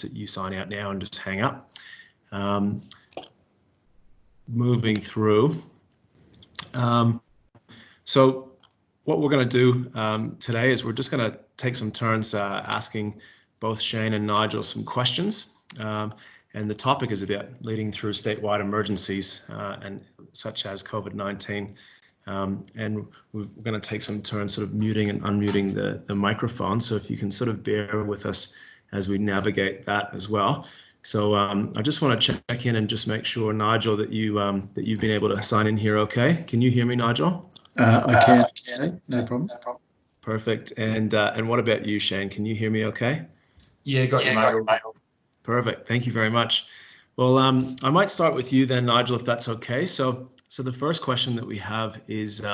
that you sign out now and just hang up. Moving through. So what we're going to do today is we're just going to take some turns asking both Shane and Nigel some questions. And the topic is about leading through statewide emergencies and such as COVID-19. And we're going to take some turns sort of muting and unmuting the microphone. So if you can sort of bear with us as we navigate that as well. So I just want to check in and just make sure, Nigel, that you've been able to sign in here okay. Can you hear me, Nigel? I can. No problem. Perfect. And what about you, Shane? Can you hear me okay? Yeah, got you, Nigel. Perfect. Thank you very much. Well, I might start with you then, Nigel, if that's okay. So the first question that we have is,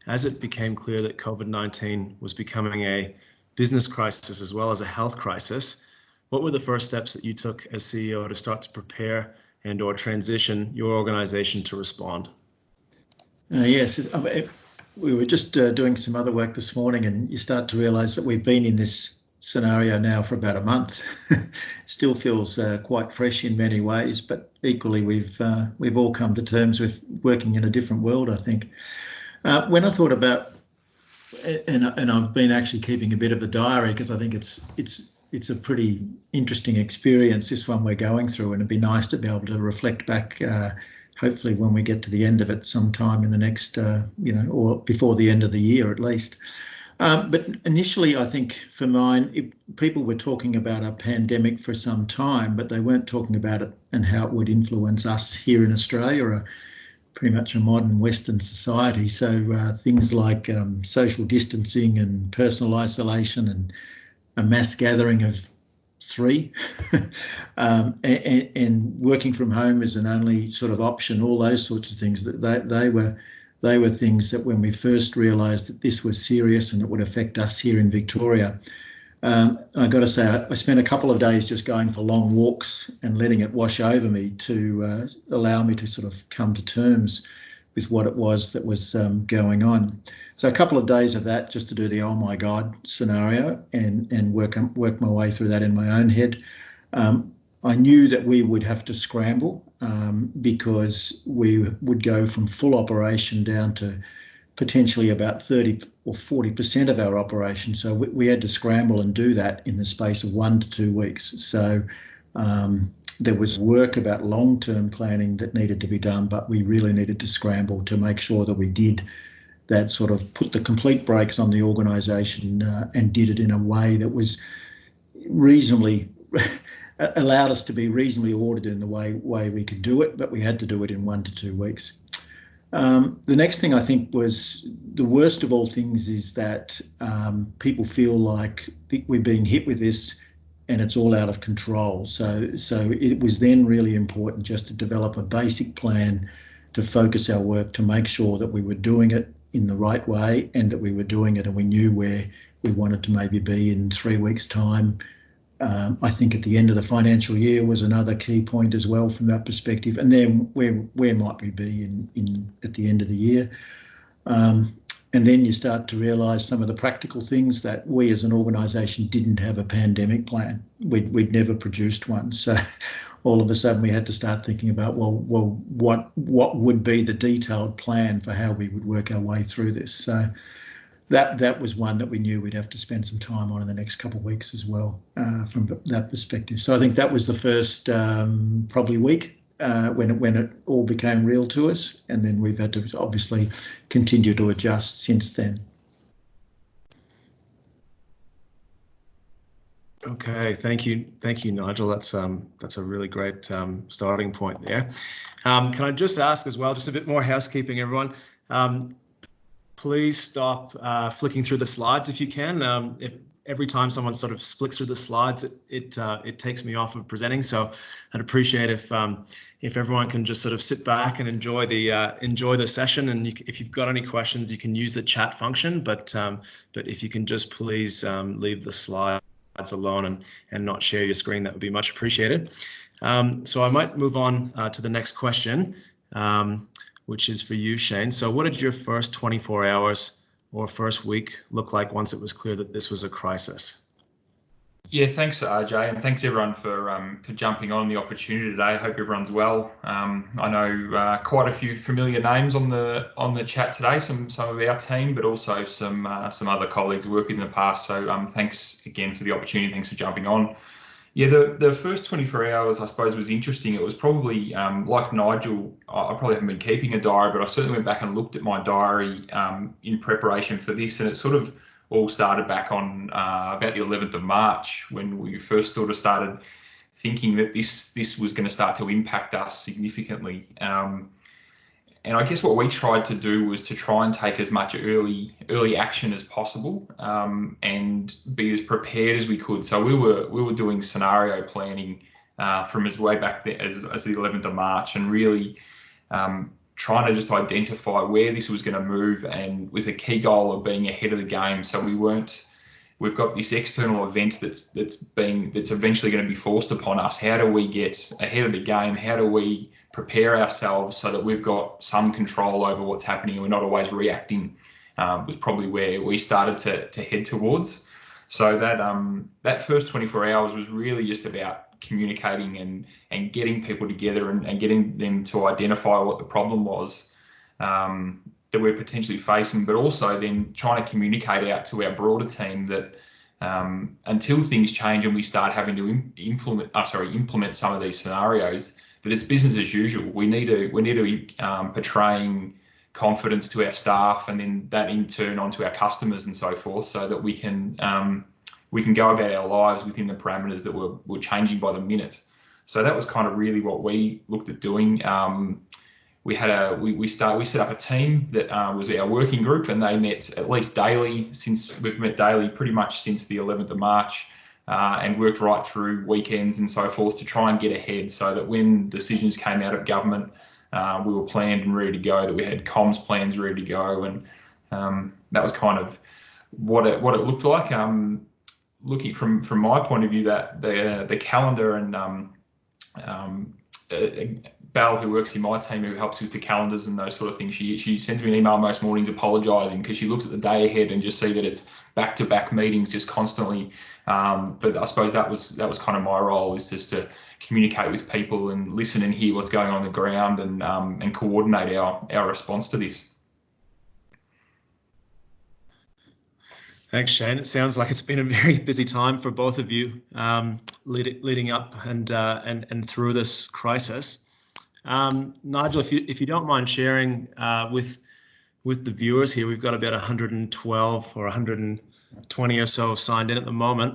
as it became clear that COVID-19 was becoming a business crisis as well as a health crisis, what were the first steps that you took as CEO to start to prepare and or transition your organization to respond? Yes, we were just doing some other work this morning, and you start to realize that we've been in this scenario now for about a month. Still feels quite fresh in many ways, but equally we've all come to terms with working in a different world, I think. When I thought about, and I've been actually keeping a bit of a diary because I think it's a pretty interesting experience, this one we're going through, and it'd be nice to be able to reflect back, hopefully when we get to the end of it sometime in the next, or before the end of the year at least. But initially, I think for mine, people were talking about a pandemic for some time, but they weren't talking about it and how it would influence us here in Australia, pretty much a modern Western society. So things like social distancing and personal isolation and a mass gathering of 3 and working from home as an only sort of option, all those sorts of things, that they were things that when we first realised that this was serious and it would affect us here in Victoria, I got to say, I spent a couple of days just going for long walks and letting it wash over me to allow me to sort of come to terms with what it was that was going on. So a couple of days of that just to do the oh my God scenario and work my way through that in my own head. I knew that we would have to scramble because we would go from full operation down to potentially about 30 or 40% of our operation. So we had to scramble and do that in the space of 1 to 2 weeks. So there was work about long-term planning that needed to be done, but we really needed to scramble to make sure that we did that, sort of put the complete brakes on the organisation and did it in a way that was reasonably allowed us to be reasonably ordered in the way we could do it, but we had to do it in 1 to 2 weeks. The next thing I think was the worst of all things is that people feel like we're being hit with this and it's all out of control. So it was then really important just to develop a basic plan to focus our work to make sure that we were doing it in the right way and that we were doing it and we knew where we wanted to maybe be in 3 weeks' time. I think at the end of the financial year was another key point as well from that perspective. And then where might we be at the end of the year? And then you start to realise some of the practical things that we as an organisation didn't have a pandemic plan. We'd never produced one. So all of a sudden we had to start thinking about, well, what would be the detailed plan for how we would work our way through this? So that was one that we knew we'd have to spend some time on in the next couple of weeks as well from that perspective. So I think that was the first probably week when it all became real to us, and then we've had to obviously continue to adjust since then. Okay, thank you, Nigel. That's a really great starting point there. Can I just ask as well, just a bit more housekeeping, everyone. Please stop flicking through the slides if you can. Every time someone sort of flicks through the slides, it takes me off of presenting. So I'd appreciate if everyone can just sort of sit back and enjoy the session. And if you've got any questions, you can use the chat function. But if you can just please leave the slides alone and not share your screen, that would be much appreciated. So I might move on to the next question, which is for you, Shane. So what did your first 24 hours or first week look like once it was clear that this was a crisis? Yeah, thanks, RJ, and thanks everyone for jumping on the opportunity today. I hope everyone's well. I know quite a few familiar names on the chat today. Some of our team, but also some other colleagues working in the past. So thanks again for the opportunity. Thanks for jumping on. Yeah, the first 24 hours, I suppose, was interesting. It was probably like Nigel. I probably haven't been keeping a diary, but I certainly went back and looked at my diary in preparation for this, and it sort of all started back on about the 11th of March when we first sort of started thinking that this was going to start to impact us significantly. And I guess what we tried to do was to try and take as much early action as possible, and be as prepared as we could. So we were doing scenario planning from as way back there as the 11th of March, and really trying to just identify where this was going to move, and with a key goal of being ahead of the game. So we've got this external event that's eventually going to be forced upon us. How do we get ahead of the game? How do we prepare ourselves so that we've got some control over what's happening and we're not always reacting? Was probably where we started to head towards. So that first 24 hours was really just about communicating and getting people together and getting them to identify what the problem was that we're potentially facing, but also then trying to communicate out to our broader team that until things change and we start having to implement some of these scenarios, that it's business as usual. We need to be portraying confidence to our staff, and then that in turn onto our customers and so forth, so that we can go about our lives within the parameters that were changing by the minute. So that was kind of really what we looked at doing. We set up a team that was our working group, and they met at least daily. Since we've met daily pretty much since the 11th of March, and worked right through weekends and so forth to try and get ahead, so that when decisions came out of government, we were planned and ready to go, that we had comms plans ready to go. And that was kind of what it looked like. Looking from my point of view, that the calendar, and Belle, who works in my team, who helps with the calendars and those sort of things, she sends me an email most mornings apologising, because she looks at the day ahead and just see that it's back-to-back meetings just constantly. But I suppose that was kind of my role, is just to communicate with people and listen and hear what's going on the ground, and coordinate our response to this. Thanks, Shane. It sounds like it's been a very busy time for both of you, leading up and through this crisis. Nigel, if you don't mind sharing with the viewers here, we've got about 112 or 120 or so signed in at the moment.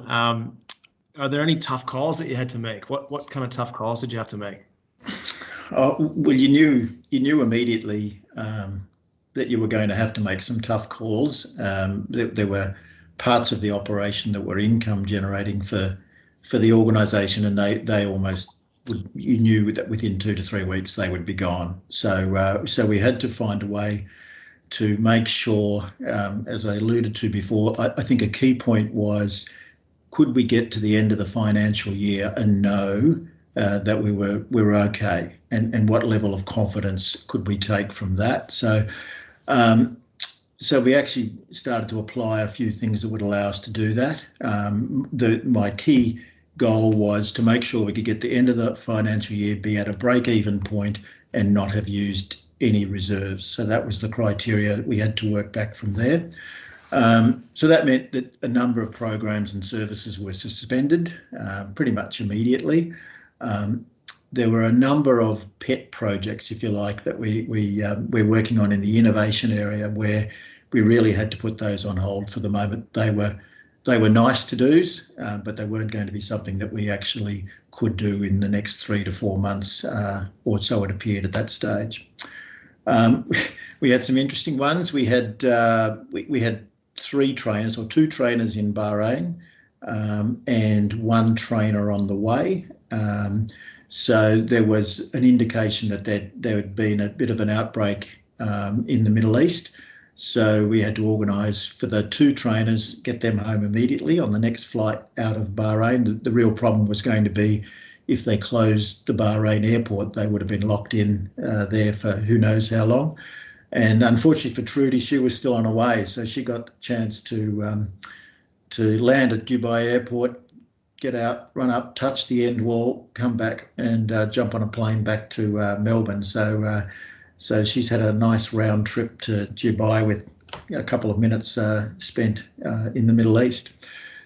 Are there any tough calls that you had to make? What kind of tough calls did you have to make? Well, you knew immediately that you were going to have to make some tough calls. There were parts of the operation that were income generating for the organisation, and they almost you knew that within 2 to 3 weeks they would be gone. So we had to find a way to make sure, as I alluded to before, I think a key point was, could we get to the end of the financial year and know that we were okay, and what level of confidence could we take from that? So we actually started to apply a few things that would allow us to do that. My key goal was to make sure we could get the end of the financial year, be at a break-even point, and not have used any reserves. So that was the criteria. We had to work back from there. So that meant that a number of programs and services were suspended pretty much immediately. There were a number of pet projects, if you like, that we're working on in the innovation area, where we really had to put those on hold for the moment. They were nice to do's, but they weren't going to be something that we actually could do in the next 3 to 4 months, or so it appeared at that stage. We had some interesting ones. We had 3 trainers, or 2 trainers in Bahrain, and 1 trainer on the way. So there was an indication that there had been a bit of an outbreak in the Middle East. So we had to organise for the 2 trainers, get them home immediately on the next flight out of Bahrain. The real problem was going to be, if they closed the Bahrain airport, they would have been locked in there for who knows how long. And unfortunately for Trudy, she was still on her way, so she got the chance to land at Dubai airport, get out, run up, touch the end wall, come back, and jump on a plane back to Melbourne. So she's had a nice round trip to Dubai with a couple of minutes spent in the Middle East.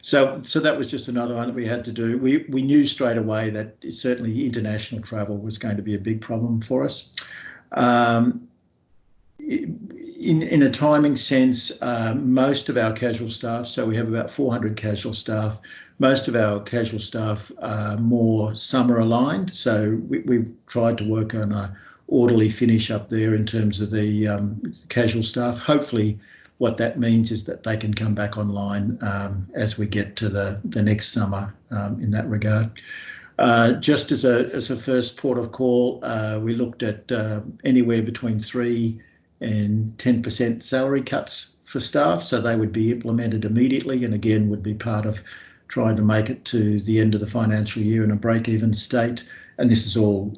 So that was just another one that we had to do. We knew straight away that certainly international travel was going to be a big problem for us. In a timing sense, most of our casual staff, so we have about 400 casual staff, most of our casual staff are more summer aligned. So we've tried to work on a orderly finish up there in terms of the casual staff. Hopefully what that means is that they can come back online as we get to the next summer in that regard. Just as a first port of call, we looked at anywhere between 3 and 10% salary cuts for staff, so they would be implemented immediately, and again would be part of trying to make it to the end of the financial year in a break-even state. And this is all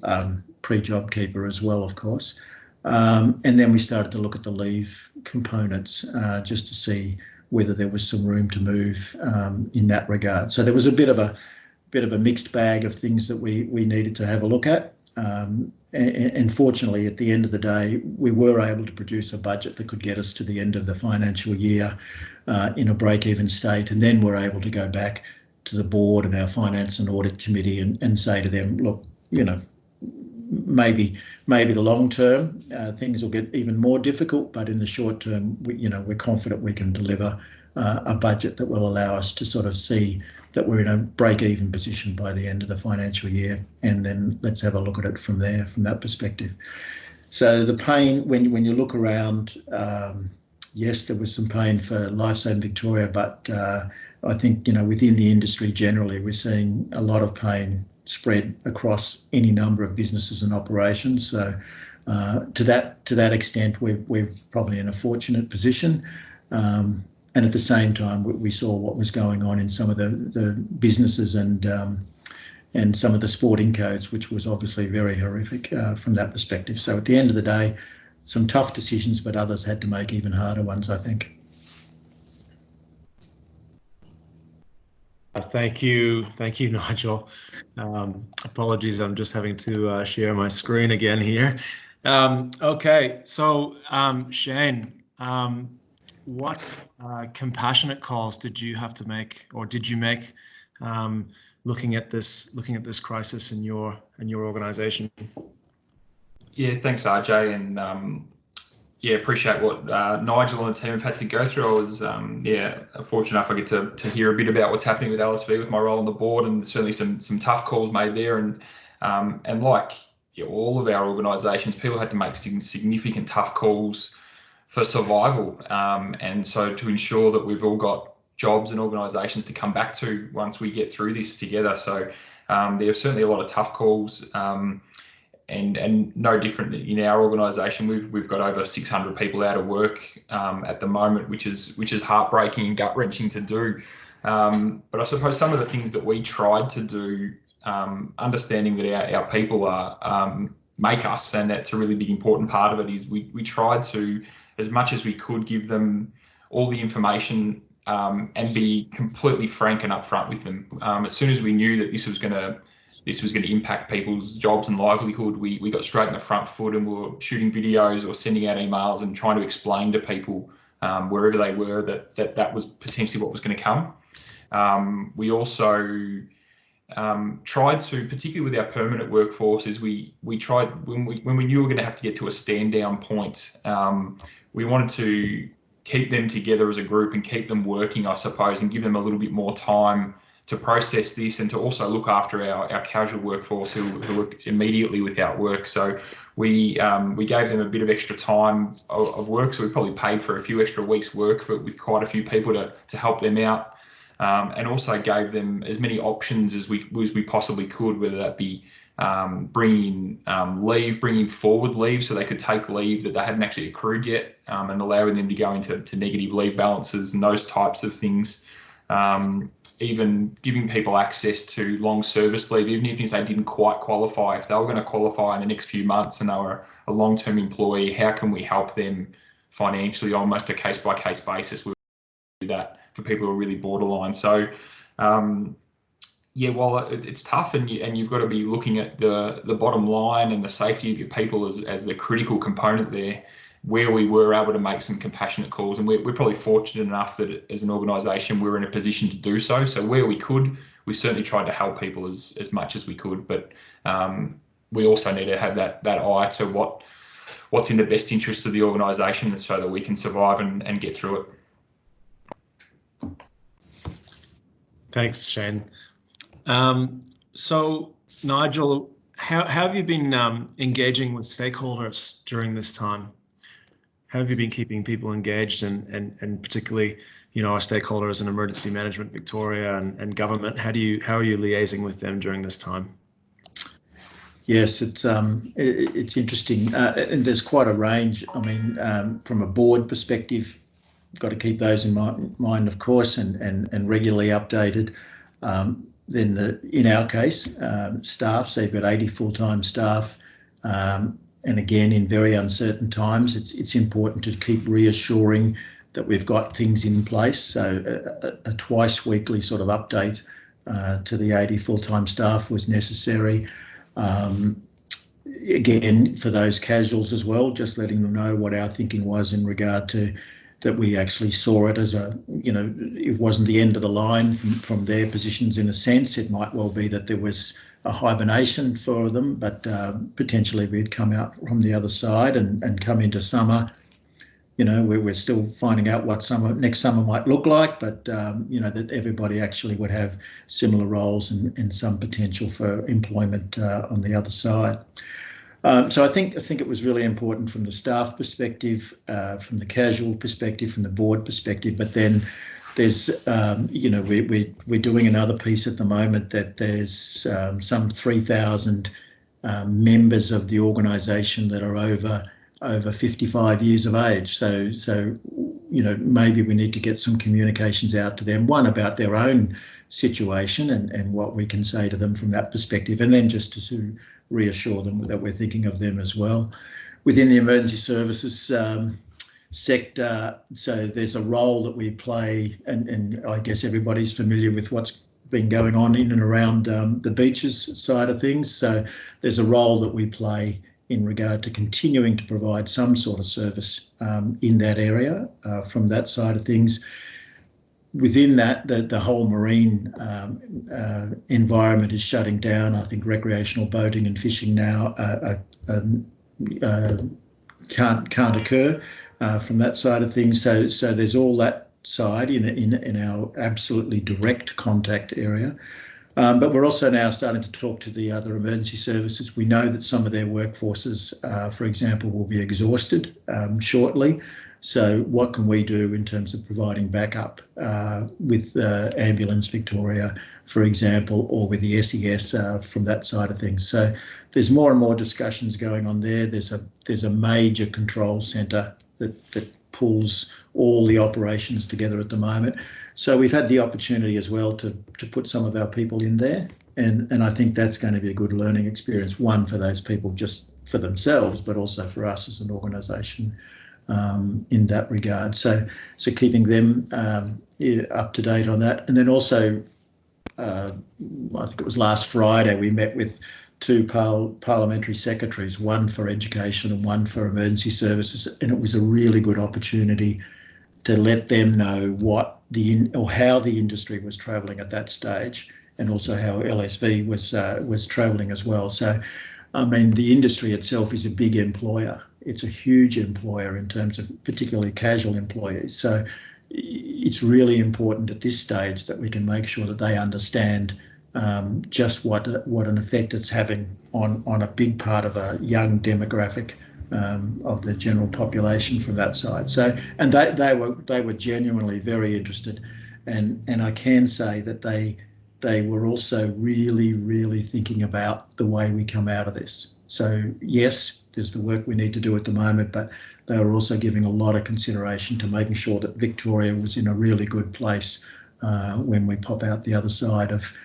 pre-JobKeeper as well, of course. And then we started to look at the leave components just to see whether there was some room to move in that regard. So there was a bit of a mixed bag of things that we needed to have a look at. And fortunately, at the end of the day, we were able to produce a budget that could get us to the end of the financial year in a break-even state. And then we're able to go back to the board and our finance and audit committee and say to them, look, you know, maybe the long term things will get even more difficult, but in the short term, we're confident we can deliver a budget that will allow us to sort of see that we're in a break-even position by the end of the financial year, and then let's have a look at it from there, from that perspective. So the pain, when you look around, yes, there was some pain for Lifesaving Victoria, but I think within the industry generally, we're seeing a lot of pain spread across any number of businesses and operations. So to that extent, we're probably in a fortunate position. And at the same time, we saw what was going on in some of the businesses and some of the sporting codes, which was obviously very horrific from that perspective. So at the end of the day, some tough decisions, but others had to make even harder ones, I think. Thank you, Nigel. Apologies, I'm just having to share my screen again here. Okay, so Shane, what compassionate calls did you have to make, or did you make, looking at this crisis in your organisation? Yeah, thanks, RJ, and appreciate what Nigel and the team have had to go through. I was fortunate enough I get to hear a bit about what's happening with LSV with my role on the board, and certainly some tough calls made there. And like all of our organisations, people had to make significant tough calls for survival, and so to ensure that we've all got jobs and organisations to come back to once we get through this together. So there are certainly a lot of tough calls. And no different in our organisation. We've got over 600 people out of work at the moment, which is heartbreaking and gut wrenching to do. But I suppose some of the things that we tried to do, understanding that our people are make us, and that's a really big important part of it, is we tried to, as much as we could, give them all the information and be completely frank and upfront with them. As soon as we knew that this was going to impact people's jobs and livelihood, we got straight in the front foot, and we were shooting videos or sending out emails and trying to explain to people wherever they were that was potentially what was going to come. We also tried to, particularly with our permanent workforce, is we tried, when we knew we were going to have to get to a stand down point, we wanted to keep them together as a group and keep them working, I suppose, and give them a little bit more time to process this, and to also look after our casual workforce who were immediately without work. So we gave them a bit of extra time of work. So we probably paid for a few extra weeks' work with quite a few people to help them out, and also gave them as many options as we possibly could, whether that be bringing forward leave so they could take leave that they hadn't actually accrued yet, and allowing them to go into negative leave balances and those types of things. Even giving people access to long service leave, even if they didn't quite qualify. If they were going to qualify in the next few months and they were a long-term employee, how can we help them financially, almost a case-by-case basis? We do that for people who are really borderline. So Yeah, well, it's tough, and you've got to be looking at the bottom line and the safety of your people as the critical component there. Where we were able to make some compassionate calls, and we're probably fortunate enough that as an organisation we're in a position to do so. So where we could, we certainly tried to help people as much as we could, but we also need to have that eye to what's in the best interest of the organisation, so that we can survive and get through it. Thanks, Shane. So, Nigel, how have you been engaging with stakeholders during this time? How have you been keeping people engaged, and particularly, our stakeholders in Emergency Management Victoria and government? How are you liaising with them during this time? Yes, it's interesting, and there's quite a range. I mean, from a board perspective, got to keep those in mind, of course, and regularly updated. Then in our case, staff, so you've got 80 full-time staff, and again, in very uncertain times, it's important to keep reassuring that we've got things in place. So a twice weekly sort of update to the 80 full-time staff was necessary. Again, for those casuals as well, just letting them know what our thinking was in regard to that we actually saw it as it wasn't the end of the line from their positions in a sense. It might well be that there was a hibernation for them, but potentially we'd come out from the other side and come into summer. We're still finding out what next summer might look like, but that everybody actually would have similar roles and some potential for employment on the other side. So I think it was really important from the staff perspective, from the casual perspective, from the board perspective. But then there's, we're doing another piece at the moment that there's some 3,000 members of the organisation that are over 55 years of age. So maybe we need to get some communications out to them, one about their own situation and what we can say to them from that perspective, and then just to sort of reassure them that we're thinking of them as well. Within the emergency services sector, so there's a role that we play, and I guess everybody's familiar with what's been going on in and around the beaches side of things. So there's a role that we play in regard to continuing to provide some sort of service in that area from that side of things. Within that, the whole marine environment is shutting down. I think recreational boating and fishing now can't occur from that side of things. So there's all that side in our absolutely direct contact area. But we're also now starting to talk to the other emergency services. We know that some of their workforces, for example, will be exhausted shortly. So what can we do in terms of providing backup with Ambulance Victoria, for example, or with the SES from that side of things? So there's more and more discussions going on there. There's a major control centre that pulls all the operations together at the moment. So we've had the opportunity as well to put some of our people in there. And I think that's going to be a good learning experience, one for those people just for themselves, but also for us as an organisation in that regard. So keeping them up to date on that. And then also, I think it was last Friday, we met with two parliamentary secretaries, one for education and one for emergency services. And it was a really good opportunity to let them know how the industry was travelling at that stage, and also how LSV was travelling as well. So, I mean, the industry itself is a big employer. It's a huge employer in terms of particularly casual employees. So it's really important at this stage that we can make sure that they understand just what an effect it's having on a big part of a young demographic of the general population from that side. So, and they were genuinely very interested, and I can say that they were also really, really thinking about the way we come out of this. So yes, there's the work we need to do at the moment, but they were also giving a lot of consideration to making sure that Victoria was in a really good place when we pop out the other side of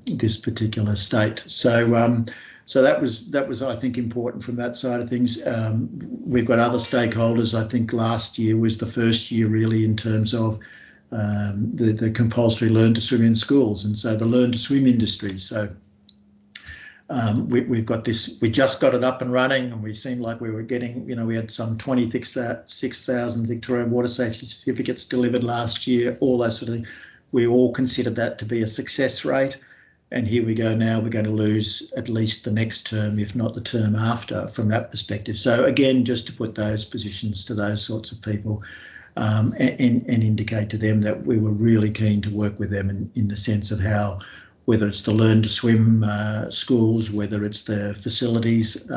this particular state. So that was I think important from that side of things. We've got other stakeholders. I think last year was the first year really in terms of the compulsory learn to swim in schools, and so the learn to swim industry. So we've got this, we just got it up and running, and we seemed like we were getting, we had some 26,000 Victorian water safety certificates delivered last year, all those sort of things. We all considered that to be a success rate. And here we go now, we're going to lose at least the next term, if not the term after, from that perspective. So again, just to put those positions to those sorts of people and indicate to them that we were really keen to work with them in the sense of how, whether it's the learn to swim schools, whether it's the facilities,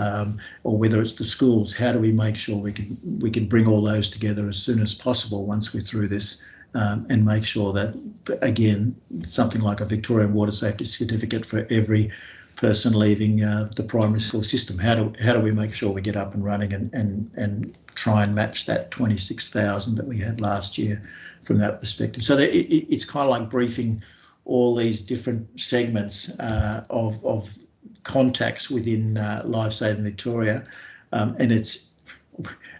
or whether it's the schools, how do we make sure we can bring all those together as soon as possible once we're through this, and make sure that, again, something like a Victorian water safety certificate for every person leaving the primary school system. How do we make sure we get up and running and try and match that 26,000 that we had last year from that perspective? So it's kind of like briefing all these different segments of contacts within Lifesaving Victoria, and it's,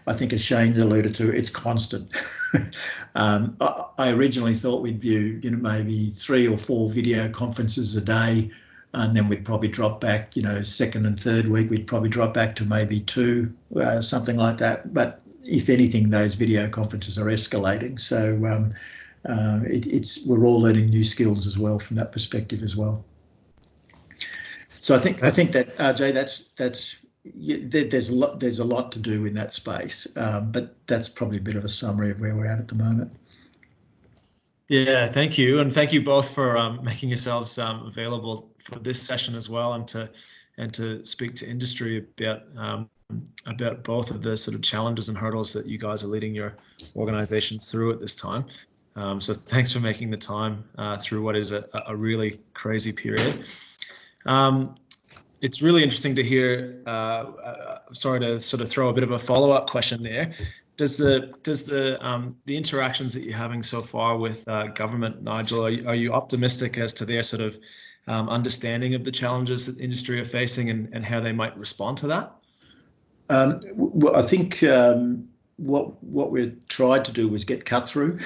I think, as Shane alluded to, it's constant. I originally thought we'd view, maybe 3 or 4 video conferences a day, and then we'd probably drop back, second and third week, we'd probably drop back to maybe 2, something like that. But if anything, those video conferences are escalating. So we're all learning new skills as well from that perspective as well. So I think that, RJ, there's a lot to do in that space, but that's probably a bit of a summary of where we're at the moment. Yeah, thank you, and thank you both for making yourselves available for this session as well, and to speak to industry about both of the sort of challenges and hurdles that you guys are leading your organisations through at this time. So thanks for making the time through what is a really crazy period. It's really interesting to hear. Sorry to sort of throw a bit of a follow-up question there. Does the interactions that you're having so far with government, Nigel, are you optimistic as to their sort of understanding of the challenges that industry are facing and how they might respond to that? Well, I think what we tried to do was get cut through.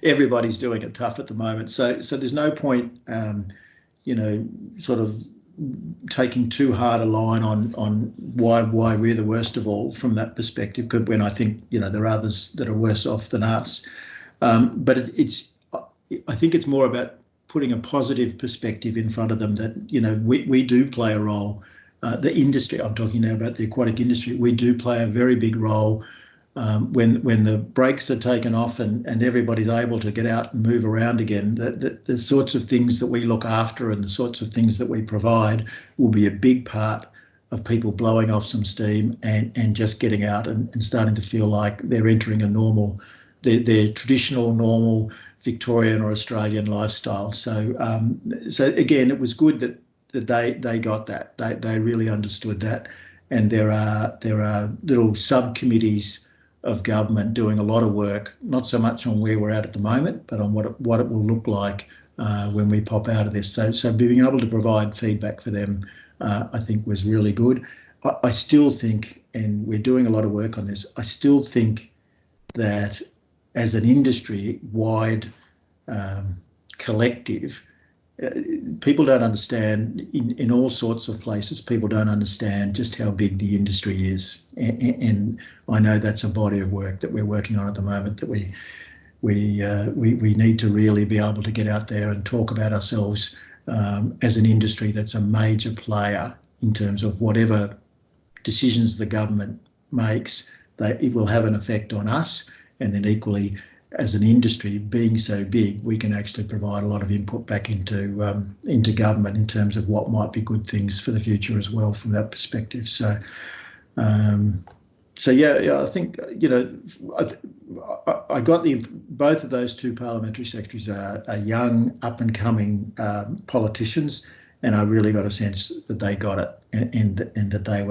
Everybody's doing it tough at the moment, so there's no point, sort of taking too hard a line on why we're the worst of all from that perspective, when I think there are others that are worse off than us. But I think it's more about putting a positive perspective in front of them that we do play a role. The industry, I'm talking now about the aquatic industry, we do play a very big role when the brakes are taken off and everybody's able to get out and move around again. The sorts of things that we look after and the sorts of things that we provide will be a big part of people blowing off some steam and just getting out and starting to feel like they're entering a normal, their traditional normal Victorian or Australian lifestyle. So again, it was good that they got that. They really understood that, and there are little subcommittees of government doing a lot of work, not so much on where we're at the moment, but on what it will look like when we pop out of this. So being able to provide feedback for them, I think, was really good. I still think, and we're doing a lot of work on this, I still think that as an industry-wide collective, people don't understand, in all sorts of places, people don't understand just how big the industry is. And I know that's a body of work that we're working on at the moment, that we need to really be able to get out there and talk about ourselves as an industry that's a major player in terms of whatever decisions the government makes, it will have an effect on us. And then equally, as an industry being so big, we can actually provide a lot of input back into government in terms of what might be good things for the future as well from that perspective. So yeah, I think I got both of those two parliamentary secretaries are young, up and coming politicians, and I really got a sense that they got it and that they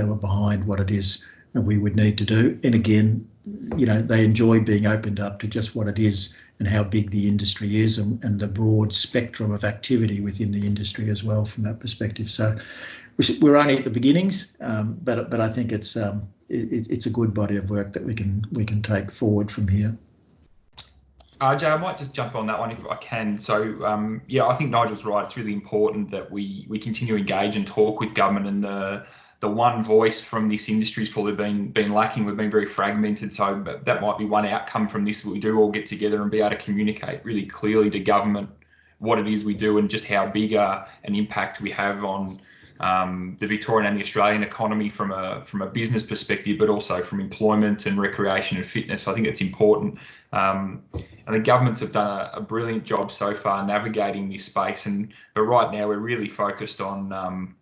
were behind what it is that we would need to do. And again, they enjoy being opened up to just what it is and how big the industry is and the broad spectrum of activity within the industry as well from that perspective. So we're only at the beginnings, but I think it's a good body of work that we can take forward from here. Jay, I might just jump on that one if I can. So, yeah, I think Nigel's right. It's really important that we continue to engage and talk with government, and the one voice from this industry has probably been lacking. We've been very fragmented, so that might be one outcome from this. We do all get together and be able to communicate really clearly to government what it is we do and just how big an impact we have on the Victorian and the Australian economy from a business perspective, but also from employment and recreation and fitness. I think it's important. And the governments have done a brilliant job so far navigating this space. But right now we're really focused on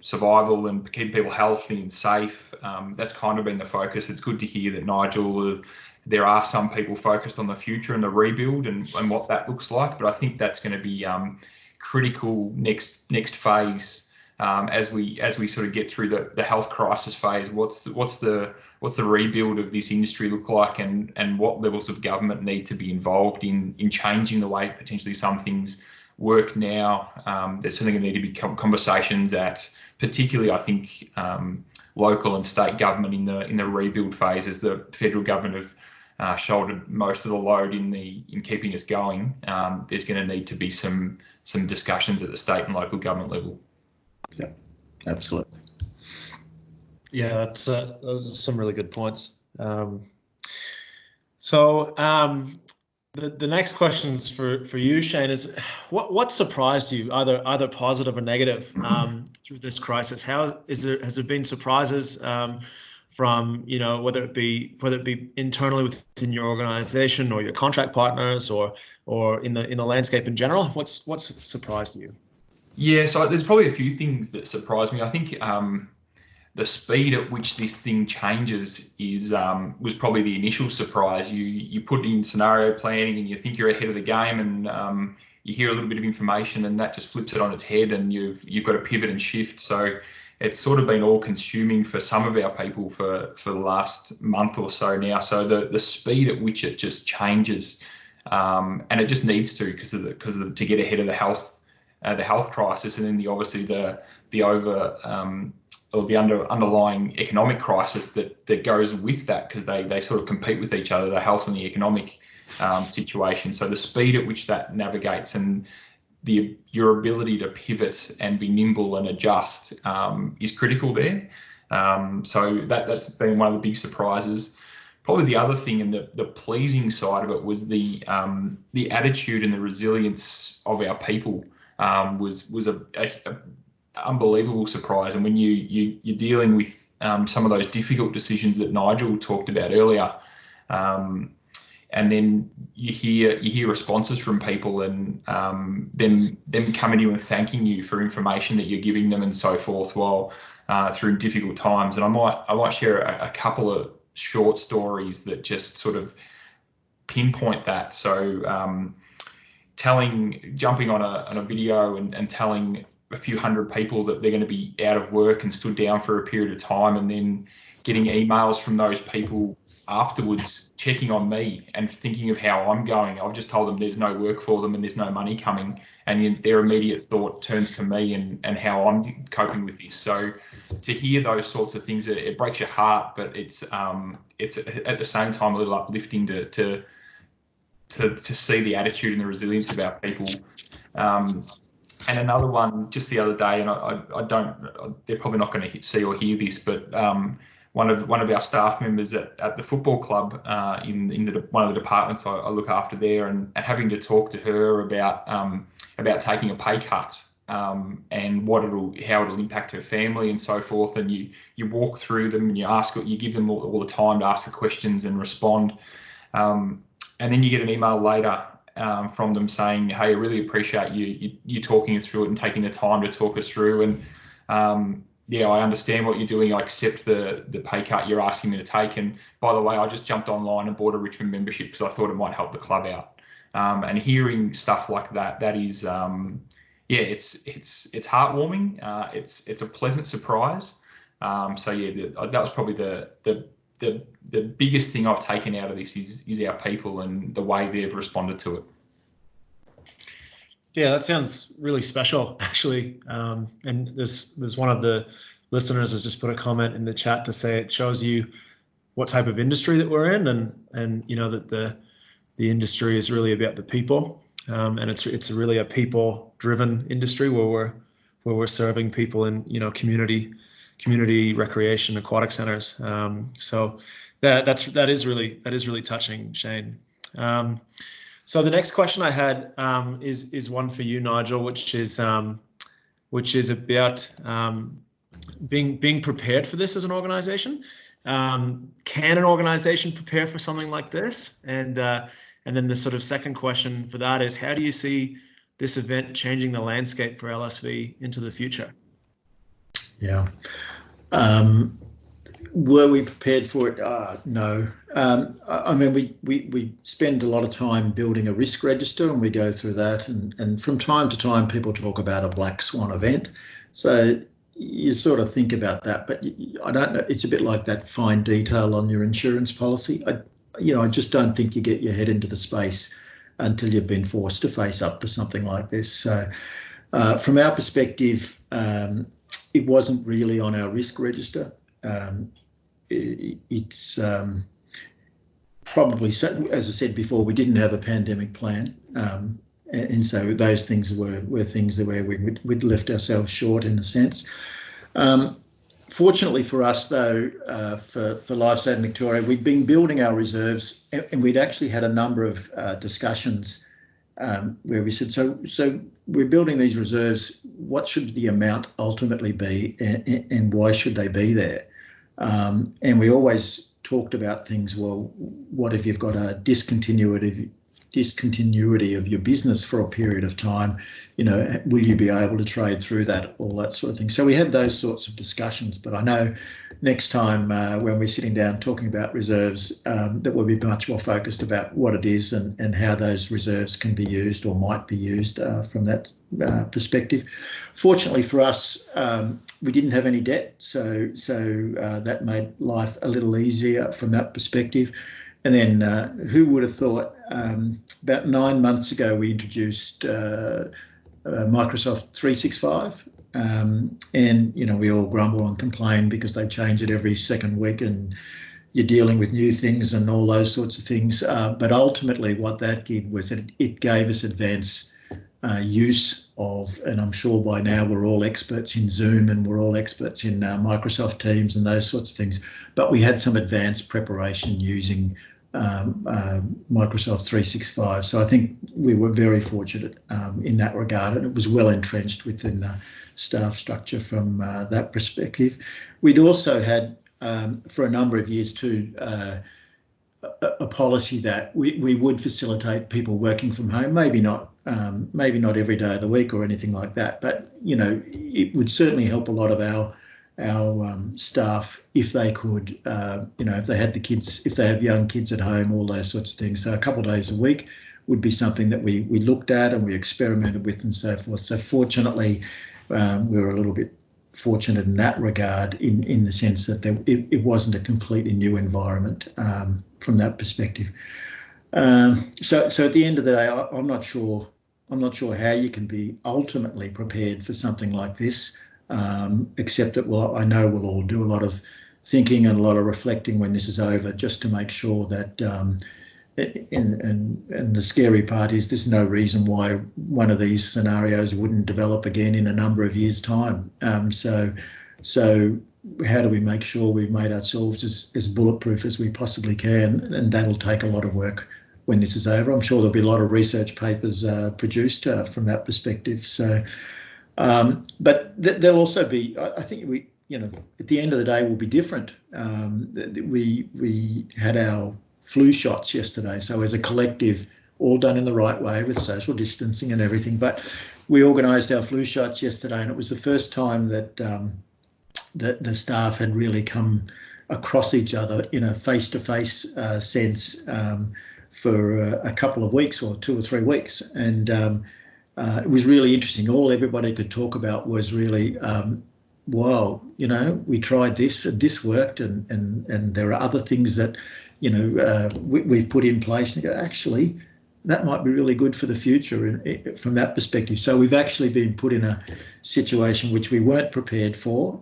survival and keeping people healthy and safe. That's kind of been the focus. It's good to hear that, Nigel, there are some people focused on the future and the rebuild and what that looks like. But I think that's going to be critical next phase as we sort of get through the health crisis phase. What's the rebuild of this industry look like, and what levels of government need to be involved in changing the way potentially some things work now. There's certainly going to need to be conversations at, particularly I think, local and state government in the rebuild phase, as the federal government have shouldered most of the load in keeping us going. There's going to need to be some discussions at the state and local government level. Yeah, absolutely. Yeah, those are some really good points. The next questions for you, Shane, is what surprised you, either positive or negative, through this crisis? Has there been surprises from, whether it be internally within your organization or your contract partners or in the landscape in general? What's surprised you? Yeah, so there's probably a few things that surprised me. I think the speed at which this thing changes was probably the initial surprise. You put in scenario planning and you think you're ahead of the game, and you hear a little bit of information and that just flips it on its head, and you've got to pivot and shift. So it's sort of been all consuming for some of our people for the last month or so now. So the speed at which it just changes, and it just needs to, because to get ahead of the health crisis, and then obviously the underlying economic crisis that goes with that, because they sort of compete with each other, the health and the economic situation. So the speed at which that navigates, and your ability to pivot and be nimble and adjust is critical there. So that's been one of the big surprises. Probably the other thing, and the pleasing side of it, was the attitude and the resilience of our people. Was a unbelievable surprise. And when you're dealing with some of those difficult decisions that Nigel talked about earlier, and then you hear responses from people, and them coming to you and thanking you for information that you're giving them and so forth while through difficult times. And I might share a couple of short stories that just sort of pinpoint that. So jumping on a video and telling a few hundred people that they're going to be out of work and stood down for a period of time, and then getting emails from those people afterwards checking on me and thinking of how I'm going. I've just told them there's no work for them and there's no money coming, and their immediate thought turns to me and how I'm coping with this. So to hear those sorts of things, it breaks your heart, but it's at the same time a little uplifting to see the attitude and the resilience of our people. And another one just the other day, and they're probably not going to see or hear this, but one of our staff members at the football club in one of the departments I look after there, and having to talk to her about taking a pay cut and how it'll impact her family and so forth. And you walk through them and you give them all the time to ask the questions and respond. And then you get an email later from them saying, "Hey, I really appreciate you talking us through it and taking the time to talk us through. And yeah, I understand what you're doing. I accept the pay cut you're asking me to take. And by the way, I just jumped online and bought a Richmond membership because I thought it might help the club out." And hearing stuff like that is it's heartwarming. It's a pleasant surprise. So yeah, that was probably the biggest thing I've taken out of this is our people and the way they've responded to it. Yeah, that sounds really special, actually. And there's one of the listeners has just put a comment in the chat to say it shows you what type of industry that we're in, and that the industry is really about the people, and it's really a people-driven industry where we're serving people in community recreation aquatic centres. So that is really touching, Shane. So the next question I had is one for you, Nigel, which is about being prepared for this as an organisation. Can an organisation prepare for something like this? And then the sort of second question for that is, how do you see this event changing the landscape for LSV into the future? Yeah. Were we prepared for it? No. I mean, we spend a lot of time building a risk register, and we go through that. And from time to time, people talk about a black swan event. So you sort of think about that, but I don't know. It's a bit like that fine detail on your insurance policy. I just don't think you get your head into the space until you've been forced to face up to something like this. So from our perspective, it wasn't really on our risk register. It's probably, as I said before, we didn't have a pandemic plan, and so those things were things where we'd left ourselves short in a sense. Fortunately for us, though, for Lifesaving Victoria, we'd been building our reserves, and we'd actually had a number of discussions where we said, so we're building these reserves. What should the amount ultimately be, and why should they be there? And we always talked about things. Well, what if you've got a discontinuity of your business for a period of time? Will you be able to trade through that? All that sort of thing. So we had those sorts of discussions. But I know next time when we're sitting down talking about reserves, that we'll be much more focused about what it is and how those reserves can be used or might be used from that perspective. Fortunately for us, we didn't have any debt, so that made life a little easier from that perspective. And then who would have thought, about 9 months ago, we introduced Microsoft 365. And, we all grumble and complain because they change it every second week and you're dealing with new things and all those sorts of things. But ultimately what that did was it gave us advanced use of, and I'm sure by now we're all experts in Zoom and we're all experts in Microsoft Teams and those sorts of things. But we had some advanced preparation using Microsoft 365. So I think we were very fortunate in that regard, and it was well entrenched within the staff structure from that perspective. We'd also had for a number of years too a policy that we would facilitate people working from home, maybe not every day of the week or anything like that, but it would certainly help a lot of our staff if they could, if they had if they have young kids at home, all those sorts of things. So a couple of days a week would be something that we looked at and we experimented with and so forth. So fortunately, we were a little bit fortunate in that regard, in the sense that it wasn't a completely new environment from that perspective. So at the end of the day, I'm not sure how you can be ultimately prepared for something like this. Except that, I know we'll all do a lot of thinking and a lot of reflecting when this is over, just to make sure that, and the scary part is there's no reason why one of these scenarios wouldn't develop again in a number of years' time. So how do we make sure we've made ourselves as bulletproof as we possibly can? And that'll take a lot of work when this is over. I'm sure there'll be a lot of research papers produced from that perspective. So. But there'll also be, I think at the end of the day, will be different. We had our flu shots yesterday, so as a collective, all done in the right way with social distancing and everything. But we organised our flu shots yesterday, and it was the first time that the staff had really come across each other in a face-to-face sense for a couple of weeks, or 2 or 3 weeks, and. It was really interesting. All everybody could talk about was really, wow, we tried this and this worked, and there are other things that, we've put in place. And actually, that might be really good for the future from that perspective. So we've actually been put in a situation which we weren't prepared for,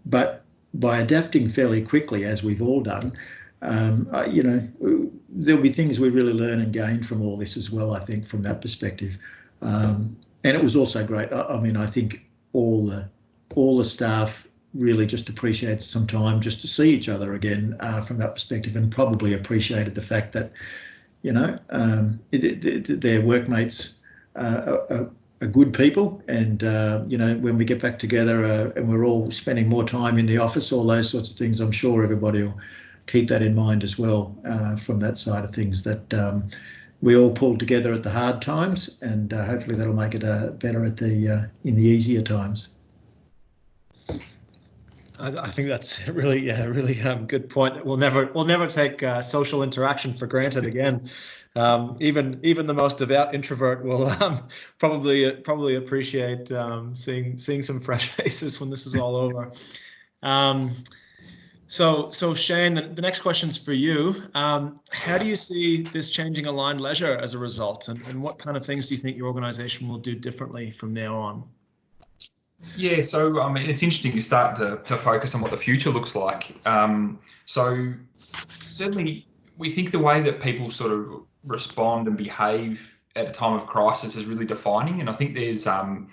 but by adapting fairly quickly, as we've all done, you know, there'll be things we really learn and gain from all this as well, I think, from that perspective. And it was also great. I mean, I think all the staff really just appreciated some time just to see each other again from that perspective, and probably appreciated the fact that, you know, their workmates are good people, and you know, when we get back together and we're all spending more time in the office, all those sorts of things, I'm sure everybody will keep that in mind as well from that side of things, that we all pull together at the hard times, and hopefully that'll make it better at the in the easier times. I think that's really good point. We'll never take social interaction for granted again. Even the most devout introvert will probably appreciate seeing some fresh faces when this is all over. So Shane, the next question's for you. How do you see this changing aligned leisure as a result, and what kind of things do you think your organisation will do differently from now on? Yeah, so I mean, it's interesting to start to focus on what the future looks like. So certainly, we think the way that people sort of respond and behave at a time of crisis is really defining, and I think there's a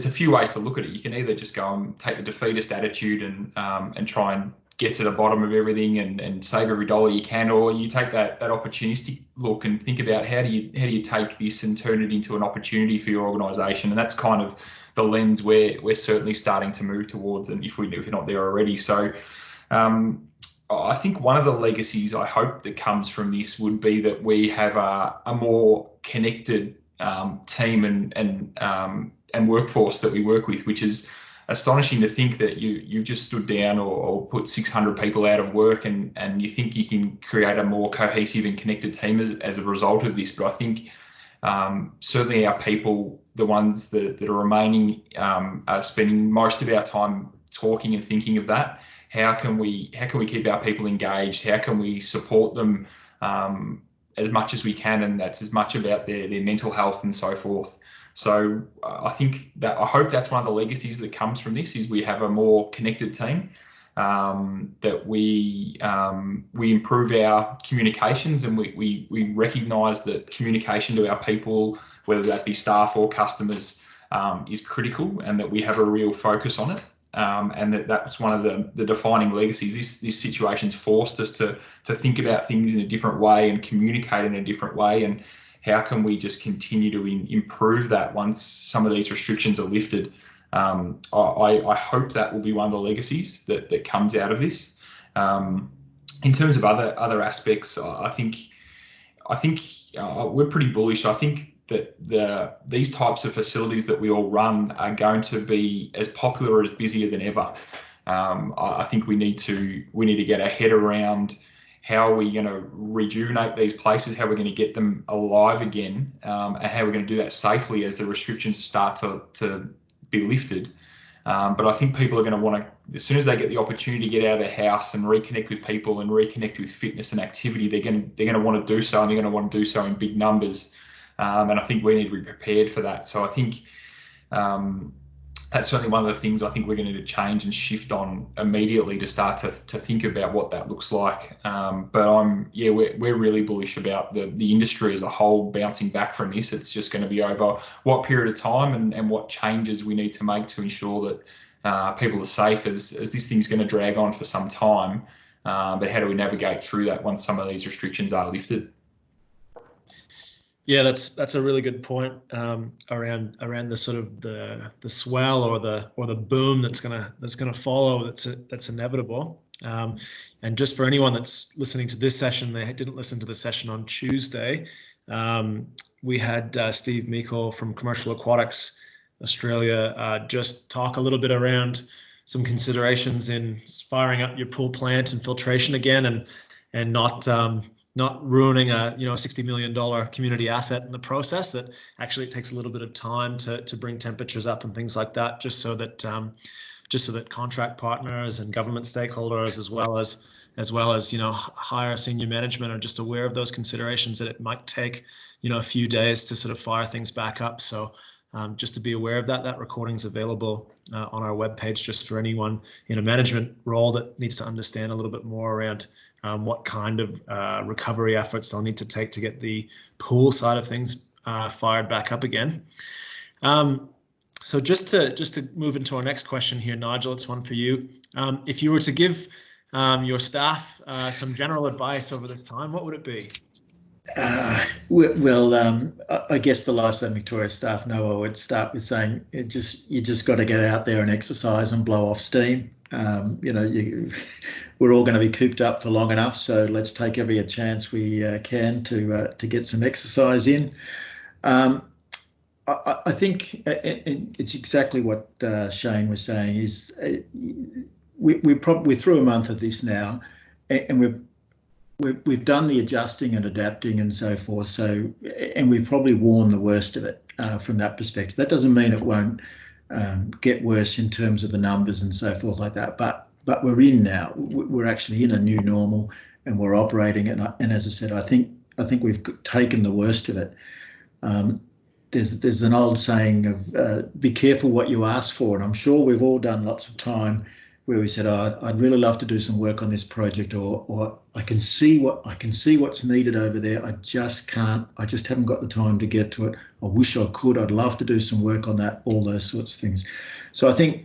few ways to look at it. You can either just go and take the defeatist attitude and try and get to the bottom of everything and save every dollar you can, or you take that opportunistic look and think about how do you take this and turn it into an opportunity for your organisation, and that's kind of the lens we're certainly starting to move towards, and if you're not there already. So I think one of the legacies I hope that comes from this would be that we have a more connected team and workforce that we work with, which is astonishing to think that you've just stood down or put 600 people out of work and you think you can create a more cohesive and connected team as a result of this. But I think certainly our people, the ones that are remaining, are spending most of our time talking and thinking of that. How can we keep our people engaged? How can we support them as much as we can? And that's as much about their mental health and so forth. So I hope that's one of the legacies that comes from this, is we have a more connected team, that we improve our communications, and we recognise that communication to our people, whether that be staff or customers, is critical, and that we have a real focus on it. And that's one of the defining legacies. This situation's forced us to think about things in a different way and communicate in a different way, and how can we just continue to improve that once some of these restrictions are lifted? I hope that will be one of the legacies that comes out of this. In terms of other aspects, I think we're pretty bullish. I think that these types of facilities that we all run are going to be as popular, as busier than ever. I think we need to get our head around how are we going to rejuvenate these places, how we're going to get them alive again, and how we're going to do that safely as the restrictions start to be lifted. But I think people are going to want to, as soon as they get the opportunity to get out of their house and reconnect with people and reconnect with fitness and activity, they're going to want to do so, and they're going to want to do so in big numbers. And I think we need to be prepared for that. So I think that's certainly one of the things I think we're going to need to change and shift on immediately to start to think about what that looks like. But we're really bullish about the industry as a whole bouncing back from this. It's just going to be over what period of time and what changes we need to make to ensure that people are safe as this thing's going to drag on for some time. But how do we navigate through that once some of these restrictions are lifted? Yeah, that's a really good point around the sort of the swell or the boom that's gonna follow. That's inevitable. And just for anyone that's listening to this session, they didn't listen to the session on Tuesday. We had Steve Meikle from Commercial Aquatics Australia just talk a little bit around some considerations in firing up your pool plant and filtration again, and not ruining a $60 million community asset in the process. That actually it takes a little bit of time to bring temperatures up and things like that, just so that contract partners and government stakeholders, as well as higher senior management, are just aware of those considerations, that it might take a few days to sort of fire things back up. So just to be aware of that. That recording's available on our webpage just for anyone in a management role that needs to understand a little bit more around what kind of recovery efforts they'll need to take to get the pool side of things fired back up again. So just to move into our next question here, Nigel, it's one for you. If you were to give your staff some general advice over this time, what would it be? I guess the Lifesaving Victoria staff know I would start with saying you just got to get out there and exercise and blow off steam. We're all going to be cooped up for long enough, so let's take every chance we can to get some exercise in. I think it's exactly what Shane was saying. Is we're through a month of this now, and we've done the adjusting and adapting and so forth. So, and we've probably worn the worst of it from that perspective. That doesn't mean it won't get worse in terms of the numbers and so forth like that. But we're in now. We're actually in a new normal, and we're operating it. And as I said, I think we've taken the worst of it. There's an old saying of be careful what you ask for, and I'm sure we've all done lots of time where we said, oh, I'd really love to do some work on this project, or I can see what's needed over there. I just can't. I just haven't got the time to get to it. I wish I could. I'd love to do some work on that. All those sorts of things. So I think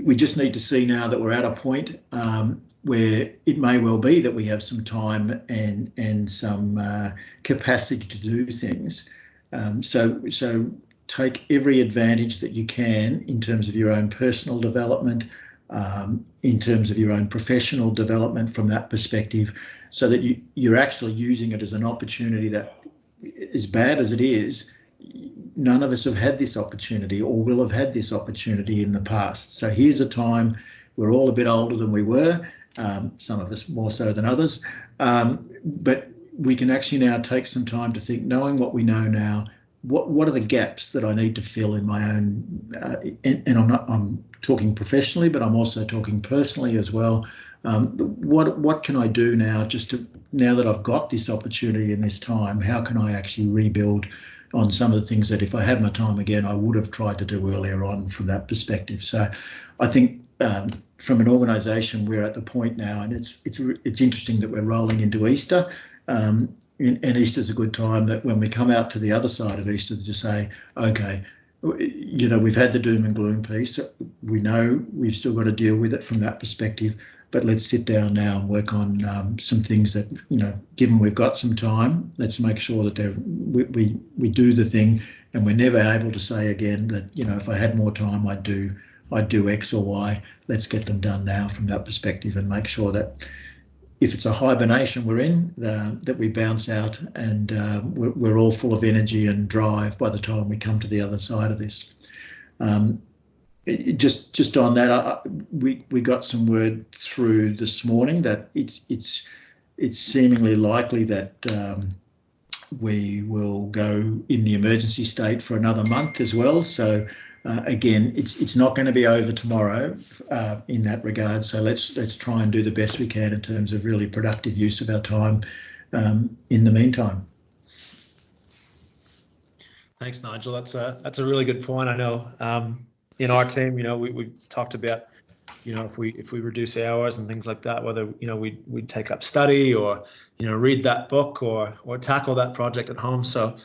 we just need to see now that we're at a point where it may well be that we have some time and some capacity to do things. So take every advantage that you can in terms of your own personal development, in terms of your own professional development from that perspective, so that you're actually using it as an opportunity that, as bad as it is, none of us have had this opportunity or will have had this opportunity in the past. So here's a time, we're all a bit older than we were, some of us more so than others, but we can actually now take some time to think, knowing what we know now, what are the gaps that I need to fill in my own, and I'm talking professionally, but I'm also talking personally as well. What can I do now, now that I've got this opportunity in this time, how can I actually rebuild on some of the things that if I had my time again, I would have tried to do earlier on from that perspective. So I think from an organisation, we're at the point now, and it's interesting that we're rolling into Easter. And Easter's a good time that when we come out to the other side of Easter to say, okay, we've had the doom and gloom piece. We know we've still got to deal with it from that perspective, but let's sit down now and work on some things that, given we've got some time, let's make sure that we do the thing, and we're never able to say again that, if I had more time, I'd do X or Y. Let's get them done now from that perspective and make sure that if it's a hibernation we're in, that we bounce out and we're all full of energy and drive by the time we come to the other side of this. Just on that, we got some word through this morning that it's seemingly likely that we will go in the emergency state for another month as well. So again, it's not going to be over tomorrow in that regard. So let's try and do the best we can in terms of really productive use of our time in the meantime. Thanks, Nigel. That's a really good point. I know in our team, we talked about, if we reduce hours and things like that, whether we'd take up study or read that book or tackle that project at home. So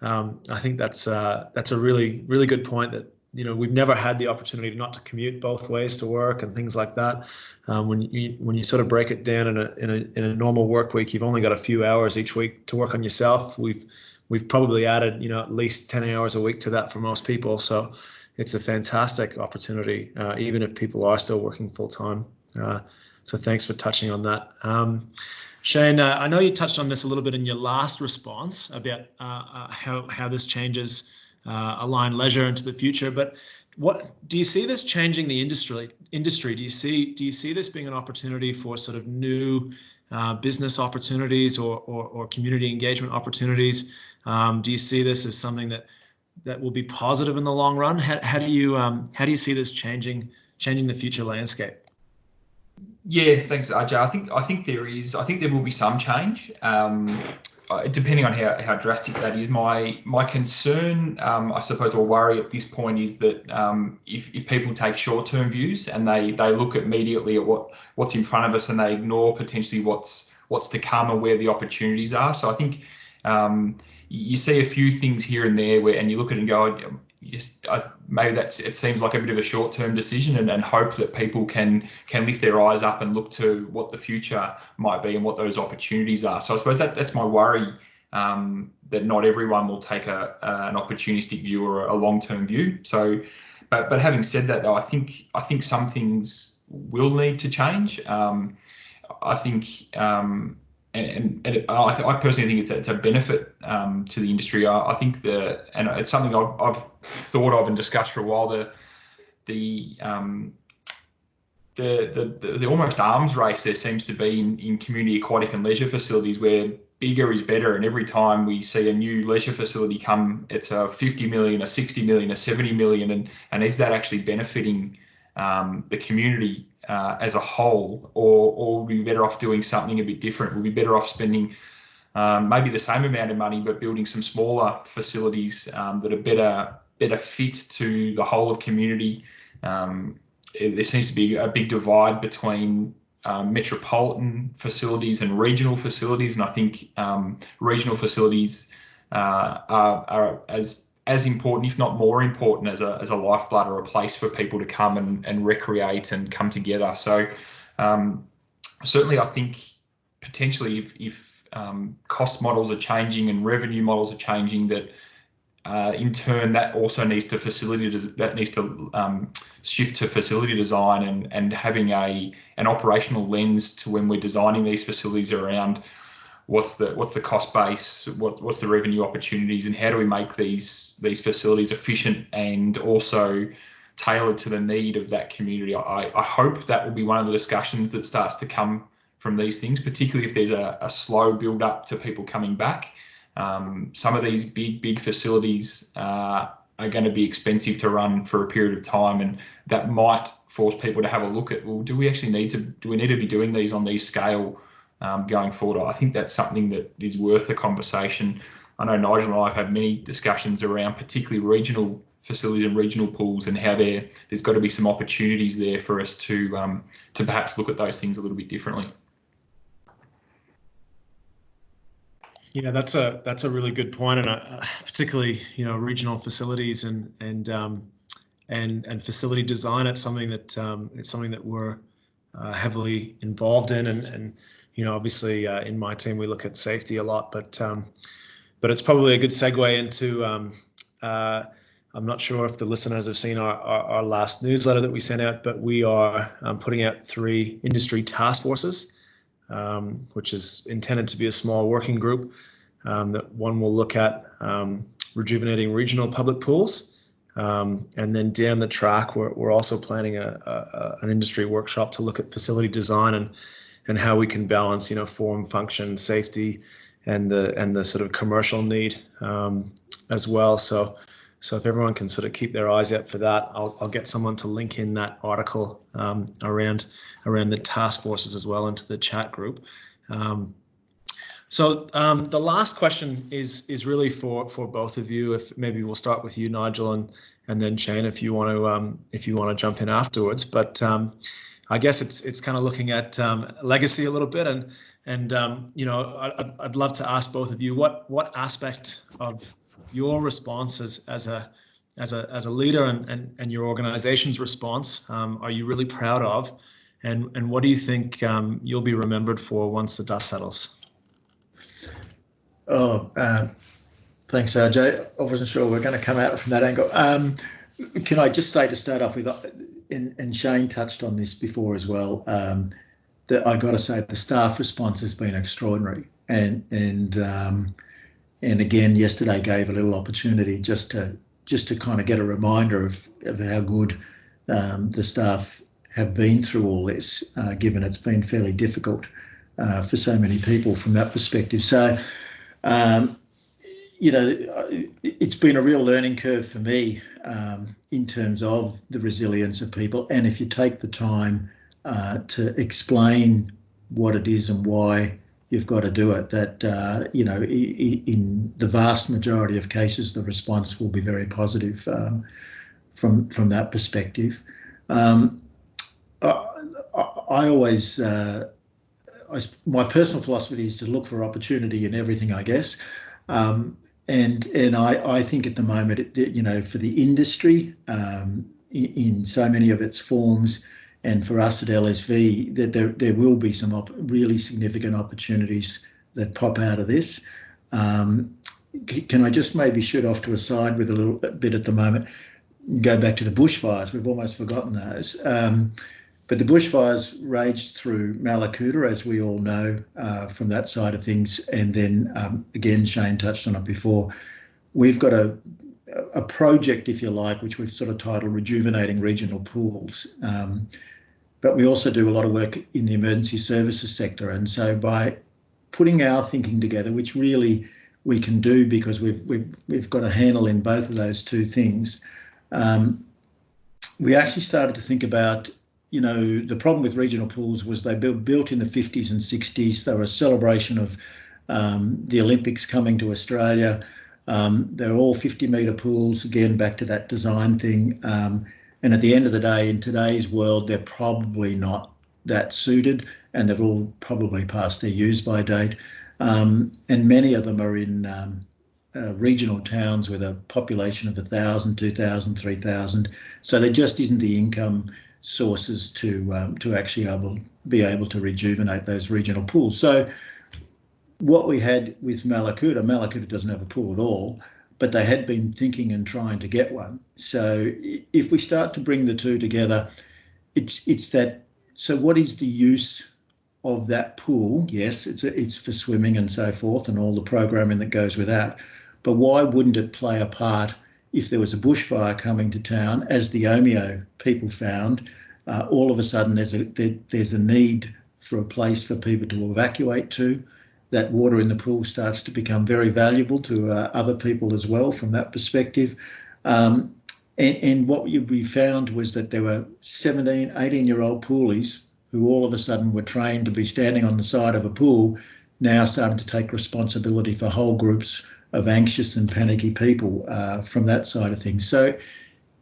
I think that's a really good point that we've never had the opportunity not to commute both ways to work and things like that. When you sort of break it down in a normal work week, you've only got a few hours each week to work on yourself. We've probably added at least 10 hours a week to that for most people. So it's a fantastic opportunity, even if people are still working full time. So thanks for touching on that. Shane, I know you touched on this a little bit in your last response about how this changes Align Leisure into the future, but what do you see this changing the industry? Do you see this being an opportunity for sort of new business opportunities or community engagement opportunities? Do you see this as something that will be positive in the long run? How do you see this changing the future landscape? Yeah, thanks, Ajay. I think there will be some change. depending on how drastic that is, my concern, I suppose, or worry at this point is that if people take short-term views and they look immediately at what's in front of us and they ignore potentially what's to come and where the opportunities are. So I think you see a few things here and there and you look at it and go, maybe it seems like a bit of a short-term decision, and hope that people can lift their eyes up and look to what the future might be and what those opportunities are. So I suppose that's my worry, that not everyone will take an opportunistic view or a long-term view. So, but having said that, though, I think some things will need to change. I think. I personally think it's a benefit to the industry. I think and it's something I've thought of and discussed for a while. The almost arms race there seems to be in community aquatic and leisure facilities, where bigger is better, and every time we see a new leisure facility come, it's a 50 million, a 60 million, a 70 million, and is that actually benefiting the community as a whole, or would we be better off doing something a bit different? Would we be better off spending maybe the same amount of money, but building some smaller facilities that are better fit to the whole of community? There seems to be a big divide between metropolitan facilities and regional facilities, and I think regional facilities are as important, if not more important, as a lifeblood or a place for people to come and recreate and come together. So certainly I think potentially if cost models are changing and revenue models are changing, that in turn that also needs to shift to facility design and having an operational lens to when we're designing these facilities around what's the cost base, what's the revenue opportunities, and how do we make these facilities efficient and also tailored to the need of that community. I hope that will be one of the discussions that starts to come from these things, particularly if there's a slow build up to people coming back. Some of these big facilities are going to be expensive to run for a period of time, and that might force people to have a look at, well, do we need to be doing these on these scale going forward? I think that's something that is worth a conversation. I know Nigel and I have had many discussions around particularly regional facilities and regional pools, and how there's got to be some opportunities there for us to perhaps look at those things a little bit differently. Yeah, that's a really good point, and particularly regional facilities and facility design. It's something that we're heavily involved in, and obviously in my team we look at safety a lot, but it's probably a good segue into. I'm not sure if the listeners have seen our last newsletter that we sent out, but we are putting out 3 industry task forces, which is intended to be a small working group. That one will look at rejuvenating regional public pools, and then down the track we're also planning an industry workshop to look at facility design and how we can balance form, function, safety, and the sort of commercial need as well. So if everyone can sort of keep their eyes out for that, I'll get someone to link in that article around the task forces as well into the chat group. So the last question is really for both of you. If maybe we'll start with you, Nigel, and then Shane, if you want to jump in afterwards. But I guess it's kind of looking at legacy a little bit, and I'd love to ask both of you what aspect of your response as a leader and your organization's response are you really proud of, and what do you think you'll be remembered for once the dust settles? Thanks, RJ. I wasn't sure we're going to come out from that angle. Can I just say, to start off with, and Shane touched on this before as well, that I got to say the staff response has been extraordinary, and again yesterday gave a little opportunity just to kind of get a reminder of how good the staff have been through all this, given it's been fairly difficult for so many people from that perspective. So it's been a real learning curve for me in terms of the resilience of people, and if you take the time to explain what it is and why you've got to do it. That you know, in the vast majority of cases, the response will be very positive from that perspective. I always, my personal philosophy is to look for opportunity in everything, I guess. And I think at the moment, you know, for the industry, in so many of its forms, and for us at LSV, that there will be some really significant opportunities that pop out of this. Can I just maybe shoot off to a side with a little bit at the moment? Go back to the bushfires. We've almost forgotten those. But the bushfires raged through Mallacoota, as we all know, from that side of things. And then, again, Shane touched on it before. We've got a project, if you like, which we've sort of titled Rejuvenating Regional Pools. But we also do a lot of work in the emergency services sector. And so by putting our thinking together, which really we can do because we've got a handle in both of those two things, we actually started to think about, you know, the problem with regional pools was they built in the 50s and 60s. They were a celebration of the Olympics coming to Australia. They're all 50-metre pools, again, back to that design thing. And at the end of the day, in today's world, they're probably not that suited, and they've all probably passed their use-by date. And many of them are in regional towns with a population of 1,000, 2,000, 3,000. So there just isn't the income sources to actually be able to rejuvenate those regional pools. So what we had with Mallacoota doesn't have a pool at all, but they had been thinking and trying to get one. So if we start to bring the two together, it's that. So what is the use of that pool? Yes, it's for swimming and so forth, and all the programming that goes with that. But why wouldn't it play a part if there was a bushfire coming to town, as the Omeo people found? All of a sudden, there's a need for a place for people to evacuate to. That water in the pool starts to become very valuable to other people as well from that perspective. And what we found was that there were 17, 18-year-old poolies who all of a sudden were trained to be standing on the side of a pool, now starting to take responsibility for whole groups of anxious and panicky people from that side of things. So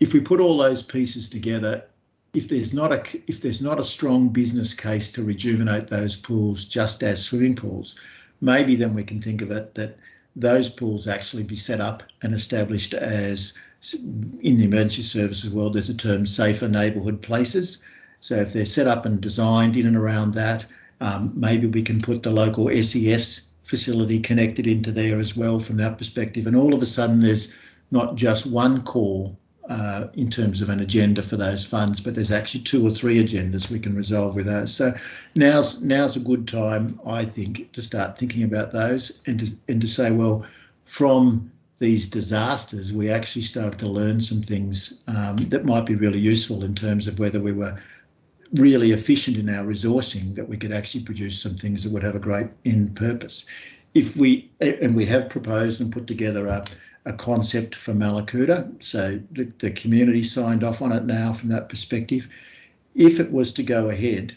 if we put all those pieces together, if there's not a strong business case to rejuvenate those pools just as swimming pools, maybe then we can think of it that those pools actually be set up and established as, in the emergency services world, there's a term, safer neighbourhood places. So if they're set up and designed in and around that, maybe we can put the local SES facility connected into there as well from that perspective. And all of a sudden there's not just one call in terms of an agenda for those funds, but there's actually 2 or 3 agendas we can resolve with those. So now's a good time, I think, to start thinking about those and to say, well, from these disasters, we actually started to learn some things that might be really useful in terms of whether we were really efficient in our resourcing, that we could actually produce some things that would have a great end purpose. And we have proposed and put together a concept for Mallacoota, so the community signed off on it now from that perspective. If it was to go ahead,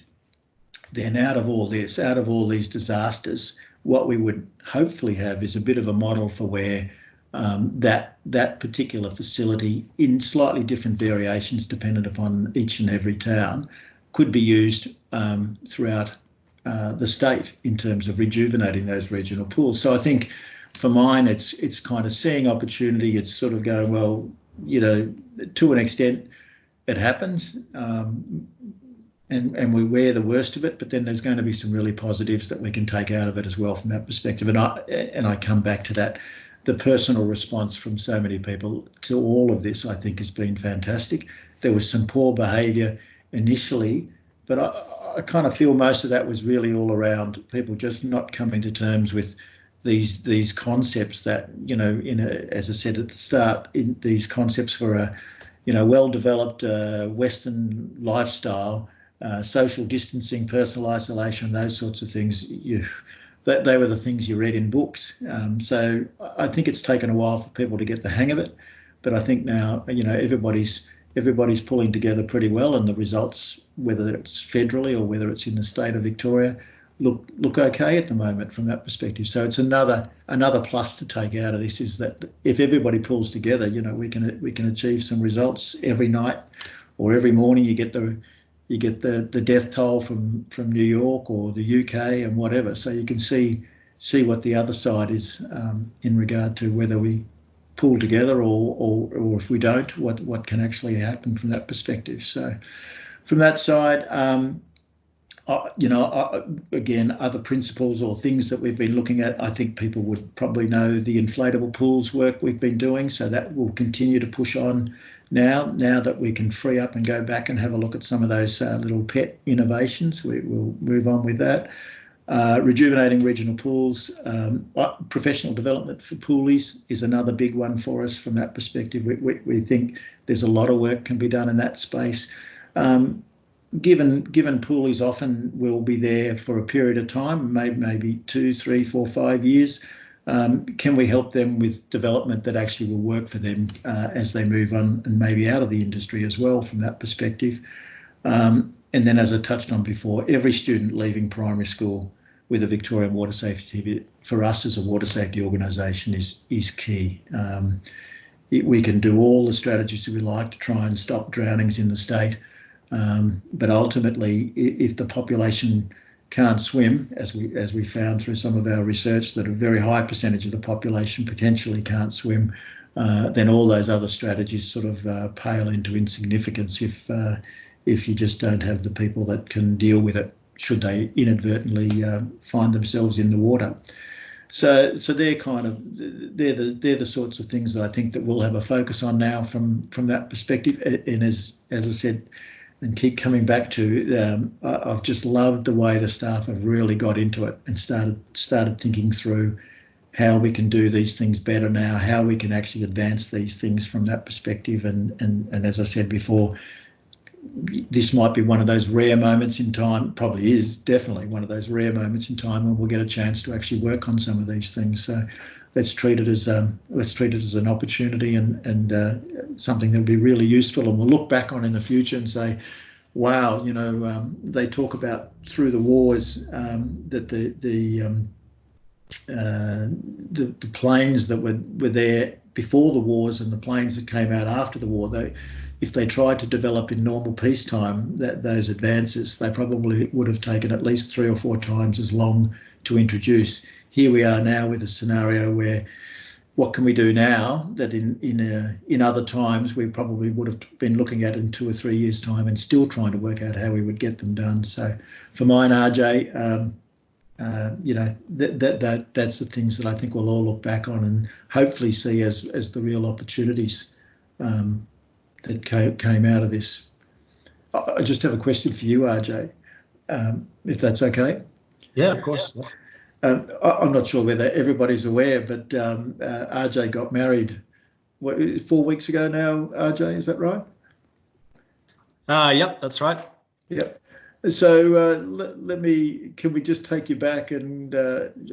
then out of all these disasters, what we would hopefully have is a bit of a model for where that particular facility, in slightly different variations dependent upon each and every town, could be used throughout the state in terms of rejuvenating those regional pools. So I think for mine, it's kind of seeing opportunity. It's sort of going, well, you know, to an extent it happens and we wear the worst of it, but then there's going to be some really positives that we can take out of it as well from that perspective. And I come back to that. The personal response from so many people to all of this, I think, has been fantastic. There was some poor behaviour initially, but I kind of feel most of that was really all around people just not coming to terms with these concepts that, you know, as I said at the start, in these concepts for a, you know, well-developed Western lifestyle, social distancing, personal isolation, those sorts of things. They were the things you read in books. So I think it's taken a while for people to get the hang of it, but I think now, you know, everybody's pulling together pretty well, and the results, whether it's federally or whether it's in the state of Victoria, look okay at the moment from that perspective. So it's another plus to take out of this, is that if everybody pulls together, you know, we can achieve some results every night or every morning. You get the death toll from New York or the UK and whatever, so you can see what the other side is in regard to whether we pull together or if we don't, what can actually happen from that perspective. So from that side, again, other principles or things that we've been looking at, I think people would probably know the inflatable pools work we've been doing, so that will continue to push on now that we can free up and go back and have a look at some of those little pet innovations. We'll move on with that. Rejuvenating regional pools, professional development for poolies is another big one for us from that perspective. We think there's a lot of work can be done in that space. Given poolies often will be there for a period of time, maybe 2, 3, 4, 5 years, can we help them with development that actually will work for them as they move on and maybe out of the industry as well from that perspective. And then, as I touched on before, every student leaving primary school with a Victorian water safety certificate for us as a water safety organisation is key. We can do all the strategies that we like to try and stop drownings in the state, but ultimately, if the population can't swim, as we found through some of our research, that a very high percentage of the population potentially can't swim, then all those other strategies sort of pale into insignificance if you just don't have the people that can deal with it should they inadvertently find themselves in the water. So they're the sorts of things that I think that we'll have a focus on now from that perspective. And as I said, and keep coming back to, I've just loved the way the staff have really got into it and started thinking through how we can do these things better now, how we can actually advance these things from that perspective. And as I said before, this might be one of those rare moments in time, probably is definitely one of those rare moments in time when we'll get a chance to actually work on some of these things. So let's treat it as an opportunity and something that'll be really useful, and we'll look back on in the future and say, wow, you know, they talk about through the wars that the planes that were there before the wars and the planes that came out after the war, if they tried to develop in normal peacetime those advances, they probably would have taken at least 3 or 4 times as long to introduce. Here we are now with a scenario where what can we do now that in other times we probably would have been looking at in 2 or 3 years' time and still trying to work out how we would get them done. So for mine, RJ, you know, that's the things that I think we'll all look back on and hopefully see as the real opportunities that came out of this. I just have a question for you, RJ, if that's okay. Yeah, of course. I'm not sure whether everybody's aware, but RJ got married 4 weeks ago now, RJ, is that right? Yep, that's right. Yep. So can we just take you back and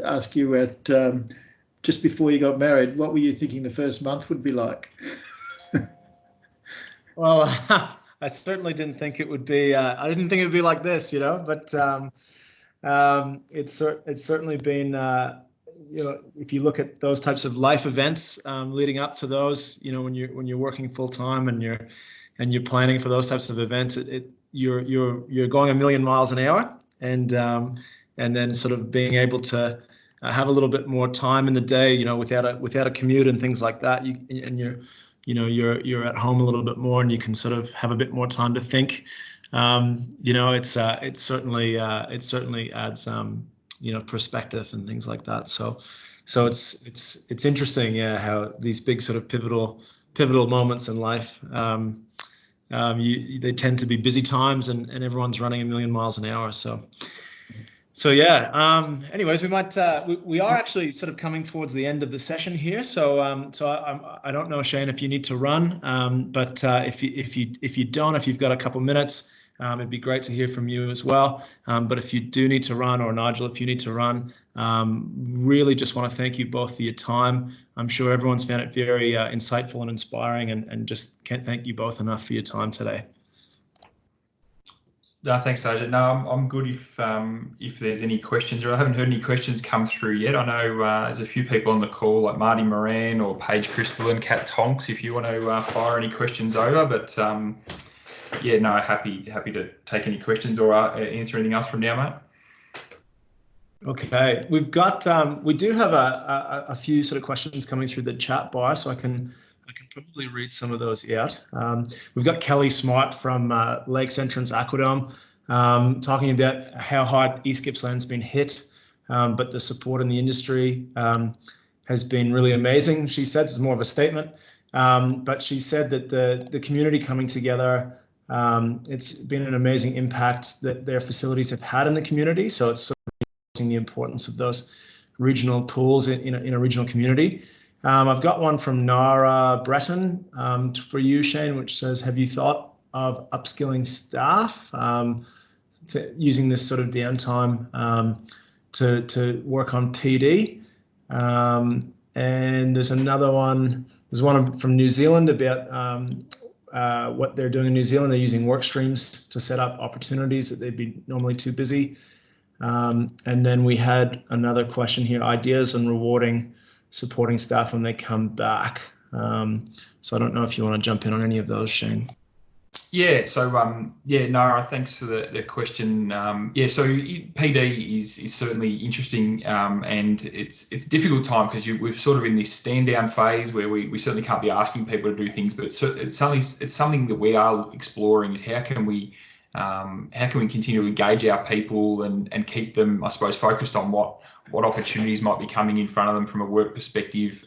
ask you at just before you got married, what were you thinking the first month would be like? Well, I certainly didn't think it would be. I didn't think it would be like this, you know. But it's certainly been. You know, if you look at those types of life events leading up to those, you know, when you're working full time and you're planning for those types of events, you're going a million miles an hour, and then sort of being able to have a little bit more time in the day, you know, without a commute and things like that. You're at home a little bit more, and you can sort of have a bit more time to think. You know, it certainly adds you know, perspective and things like that. So it's interesting, yeah, how these big sort of pivotal moments in life. They tend to be busy times, and everyone's running a million miles an hour. So yeah. Anyways, we are actually sort of coming towards the end of the session here. So I don't know, Shane, if you need to run, but if you don't, if you've got a couple minutes, it'd be great to hear from you as well. But if you do need to run, or Nigel, if you need to run, really just want to thank you both for your time. I'm sure everyone's found it very insightful and inspiring, and just can't thank you both enough for your time today. No, thanks, Sergeant. No, I'm good if there's any questions, or I haven't heard any questions come through yet. I know there's a few people on the call, like Marty Moran or Paige Crystal and Kat Tonks, if you want to fire any questions over. But yeah, no, happy to take any questions or answer anything else from now, mate. Okay, we've got we do have a few sort of questions coming through the chat bar, so I can probably read some of those out. We've got Kelly Smart from Lakes Entrance Aquadome talking about how hard East Gippsland's been hit, but the support in the industry has been really amazing. She said it's more of a statement, but she said that the community coming together, it's been an amazing impact that their facilities have had in the community. So it's sort of the importance of those regional pools in a regional community. I've got one from Nara Breton for you, Shane, which says, have you thought of upskilling staff using this sort of downtime to work on PD? And there's another one, there's one from New Zealand about what they're doing in New Zealand. They're using work streams to set up opportunities that they'd be normally too busy. And then we had another question here, ideas on rewarding supporting staff when they come back. So I don't know if you want to jump in on any of those, Shane. Yeah, so yeah, Nara, thanks for the question. Yeah, so PD is certainly interesting, and it's a difficult time because we're sort of in this stand down phase where we certainly can't be asking people to do things, but it's something that we are exploring is how can we continue to engage our people and keep them, I suppose, focused on what opportunities might be coming in front of them from a work perspective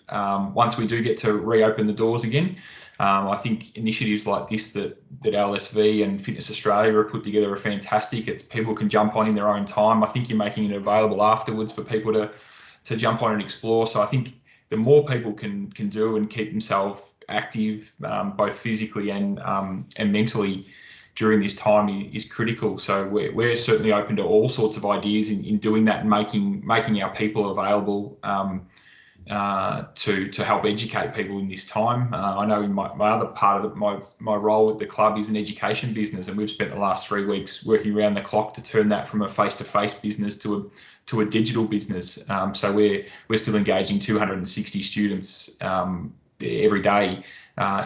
once we do get to reopen the doors again. I think initiatives like this that LSV and Fitness Australia have put together are fantastic. It's people can jump on in their own time. I think you're making it available afterwards for people to jump on and explore. So I think the more people can do and keep themselves active, both physically and mentally during this time is critical. So we're certainly open to all sorts of ideas in doing that and making our people available to help educate people in this time. I know my other part of my role at the club is an education business, and we've spent the last 3 weeks working around the clock to turn that from a face-to-face business to a digital business. So we're still engaging 260 students every day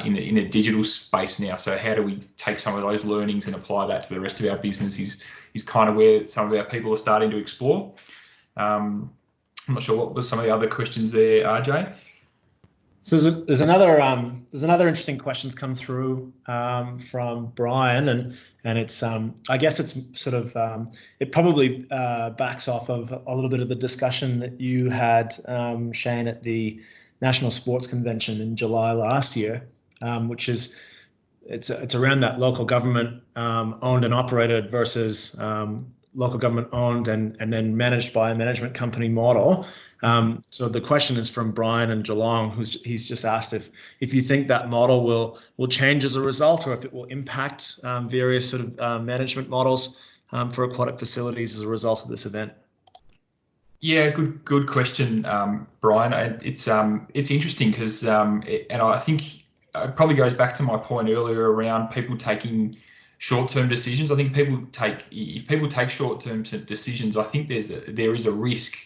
in a digital space now. So how do we take some of those learnings and apply that to the rest of our business is kind of where some of our people are starting to explore. I'm not sure what was some of the other questions there, RJ. So there's another interesting questions come through from Brian, and it's I guess it's sort of it probably backs off of a little bit of the discussion that you had, Shane, at the National Sports Convention in July last year, which is it's around that local government owned and operated versus local government owned and then managed by a management company model. So the question is from Brian in Geelong, he's just asked if you think that model will change as a result, or if it will impact various sort of management models for aquatic facilities as a result of this event. Yeah, good question, Brian. It's interesting because and I think it probably goes back to my point earlier around people taking short-term decisions. I think if people take short-term decisions, I think there is a risk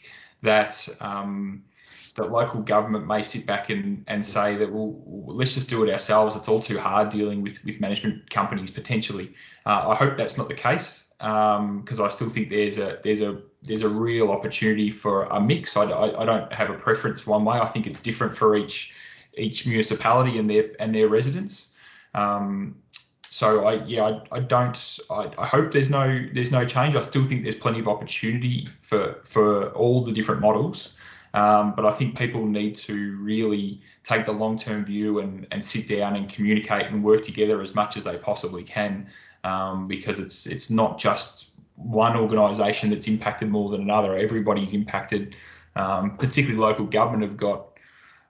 that that local government may sit back and say that, well, let's just do it ourselves. It's all too hard dealing with management companies potentially. I hope that's not the case, because I still think there's a real opportunity for a mix. I don't have a preference one way. I think it's different for each municipality and their residents. So I hope there's no change. I still think there's plenty of opportunity for all the different models. But I think people need to really take the long-term view and sit down and communicate and work together as much as they possibly can, because it's not just one organisation that's impacted more than another. Everybody's impacted. Particularly local government have got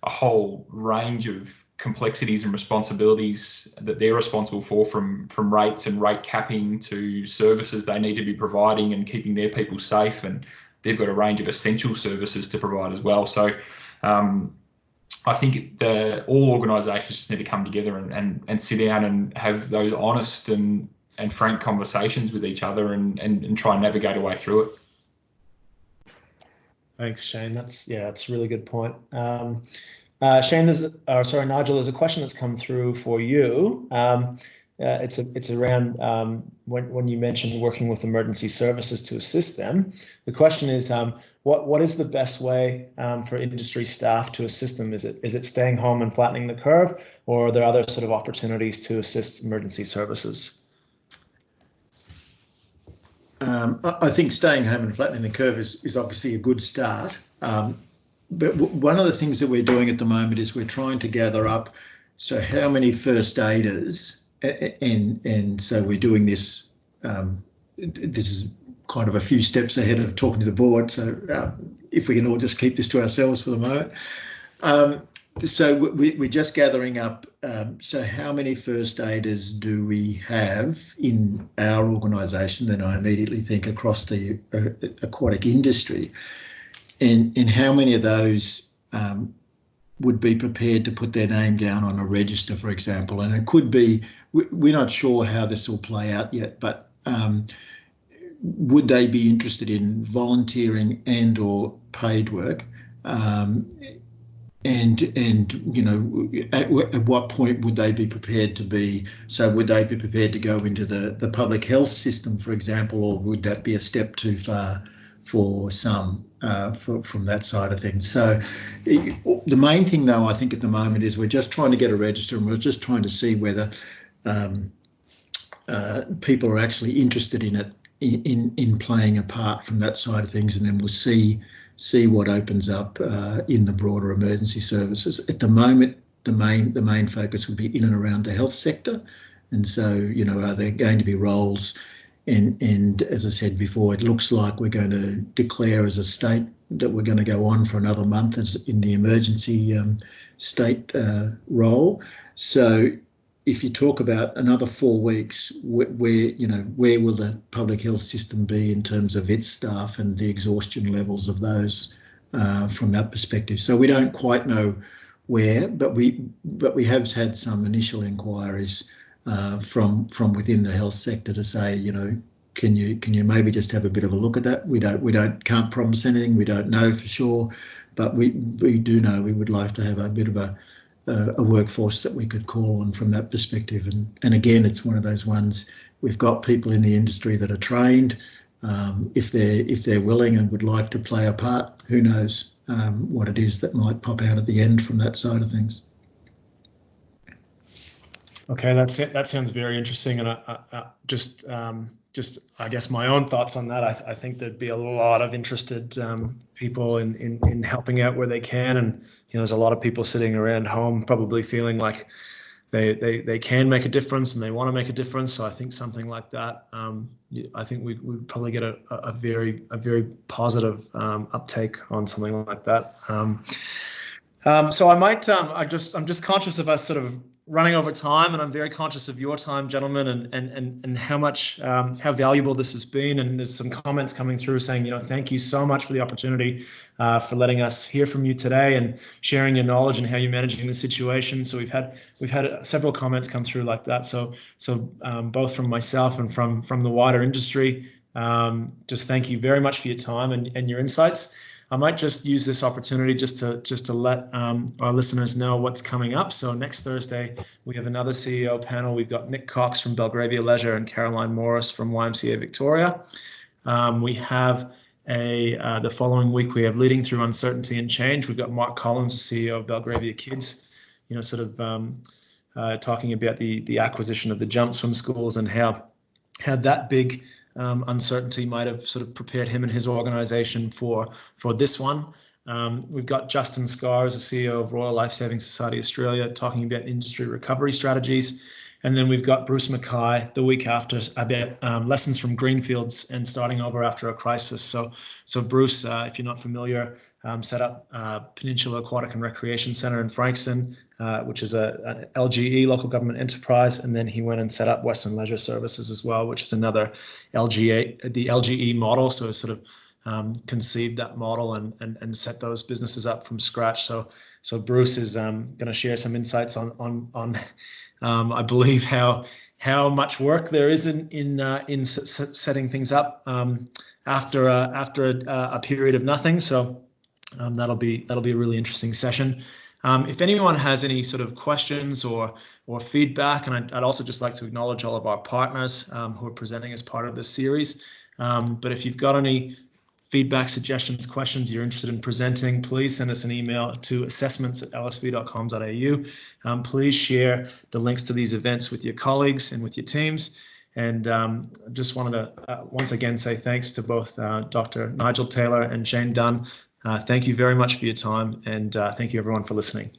a whole range of complexities and responsibilities that they're responsible for, from rates and rate capping to services they need to be providing and keeping their people safe, and they've got a range of essential services to provide as well. So I think all organisations just need to come together and sit down and have those honest and frank conversations with each other and try and navigate a way through it. Thanks, Shane. That's a really good point. Shane, Nigel, there's a question that's come through for you. It's around when you mentioned working with emergency services to assist them. The question is, what is the best way for industry staff to assist them? Is it staying home and flattening the curve, or are there other sort of opportunities to assist emergency services? I think staying home and flattening the curve is obviously a good start. But one of the things that we're doing at the moment is we're trying to gather up, so how many first aiders, and so we're doing this, this is kind of a few steps ahead of talking to the board, so if we can all just keep this to ourselves for the moment. So we're just gathering up, so how many first aiders do we have in our organisation? Then I immediately think across the aquatic industry, and how many of those would be prepared to put their name down on a register, for example. And it could be, we're not sure how this will play out yet, but would they be interested in volunteering and or paid work? And you know, at what point would they be prepared to be, so would they be prepared to go into the public health system, for example, or would that be a step too far for some from that side of things? So the main thing though, I think at the moment, is we're just trying to get a register, and we're just trying to see whether people are actually interested in it, in playing a part from that side of things, and then we'll see what opens up in the broader emergency services. At the moment, the main focus would be in and around the health sector, and so, you know, are there going to be roles? And as I said before, it looks like we're going to declare as a state that we're going to go on for another month as in the emergency state role. So if you talk about another 4 weeks, where will the public health system be in terms of its staff and the exhaustion levels of those from that perspective? So we don't quite know where, but we have had some initial inquiries from within the health sector to say, you know, can you maybe just have a bit of a look at that? We can't promise anything. We don't know for sure, but we do know we would like to have a bit of a workforce that we could call on from that perspective. And again, it's one of those ones, we've got people in the industry that are trained. If they're willing and would like to play a part, who knows what it is that might pop out at the end from that side of things. Okay, that's it. That sounds very interesting, and just I guess my own thoughts on that. I think there'd be a lot of interested people in helping out where they can, and you know, there's a lot of people sitting around home probably feeling like they can make a difference and they want to make a difference. So I think something like that, I think we'd probably get a very positive uptake on something like that. So I might I'm just conscious of us sort of running over time, and I'm very conscious of your time, gentlemen, and how much how valuable this has been. And there's some comments coming through saying, you know, thank you so much for the opportunity for letting us hear from you today and sharing your knowledge and how you're managing the situation. So we've had several comments come through like that. So both from myself and from the wider industry, just thank you very much for your time and your insights. I might just use this opportunity just to let our listeners know what's coming up. So next Thursday, we have another CEO panel. We've got Nick Cox from Belgravia Leisure and Caroline Morris from YMCA Victoria. We have the following week, we have Leading Through Uncertainty and Change. We've got Mark Collins, the CEO of Belgravia Kids, you know, sort of talking about the acquisition of the jump swim schools and how that big uncertainty might have sort of prepared him and his organisation for this one. We've got Justin Scarr, as the CEO of Royal Life Saving Society Australia, talking about industry recovery strategies. And then we've got Bruce Mackay the week after about lessons from greenfields and starting over after a crisis. So Bruce, if you're not familiar, set up Peninsula Aquatic and Recreation Centre in Frankston, which is an LGE, local government enterprise, and then he went and set up Western Leisure Services as well, which is another the LGE model. So sort of conceived that model and set those businesses up from scratch. So Bruce is going to share some insights on I believe how how much work there is in setting things up after a period of nothing. So that'll be a really interesting session. If anyone has any sort of questions or feedback, and I'd also just like to acknowledge all of our partners who are presenting as part of this series. But if you've got any feedback, suggestions, questions you're interested in presenting, please send us an email to assessments@lsv.com.au. Please share the links to these events with your colleagues and with your teams. And just wanted to once again say thanks to both Dr. Nigel Taylor and Shane Dunn. Thank you very much for your time, and thank you everyone for listening.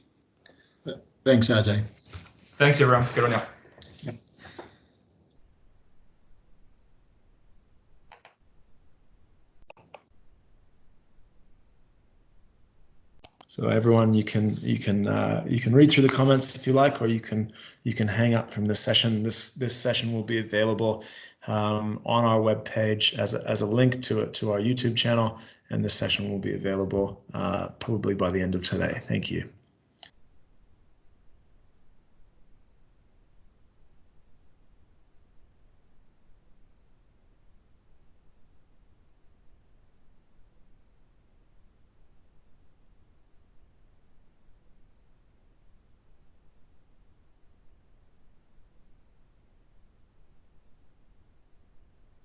Thanks, RJ. Thanks everyone. Good on you. So everyone, you can read through the comments if you like, or you can hang up from this session. This session will be available on our webpage as a link to our YouTube channel, and this session will be available probably by the end of today. Thank you.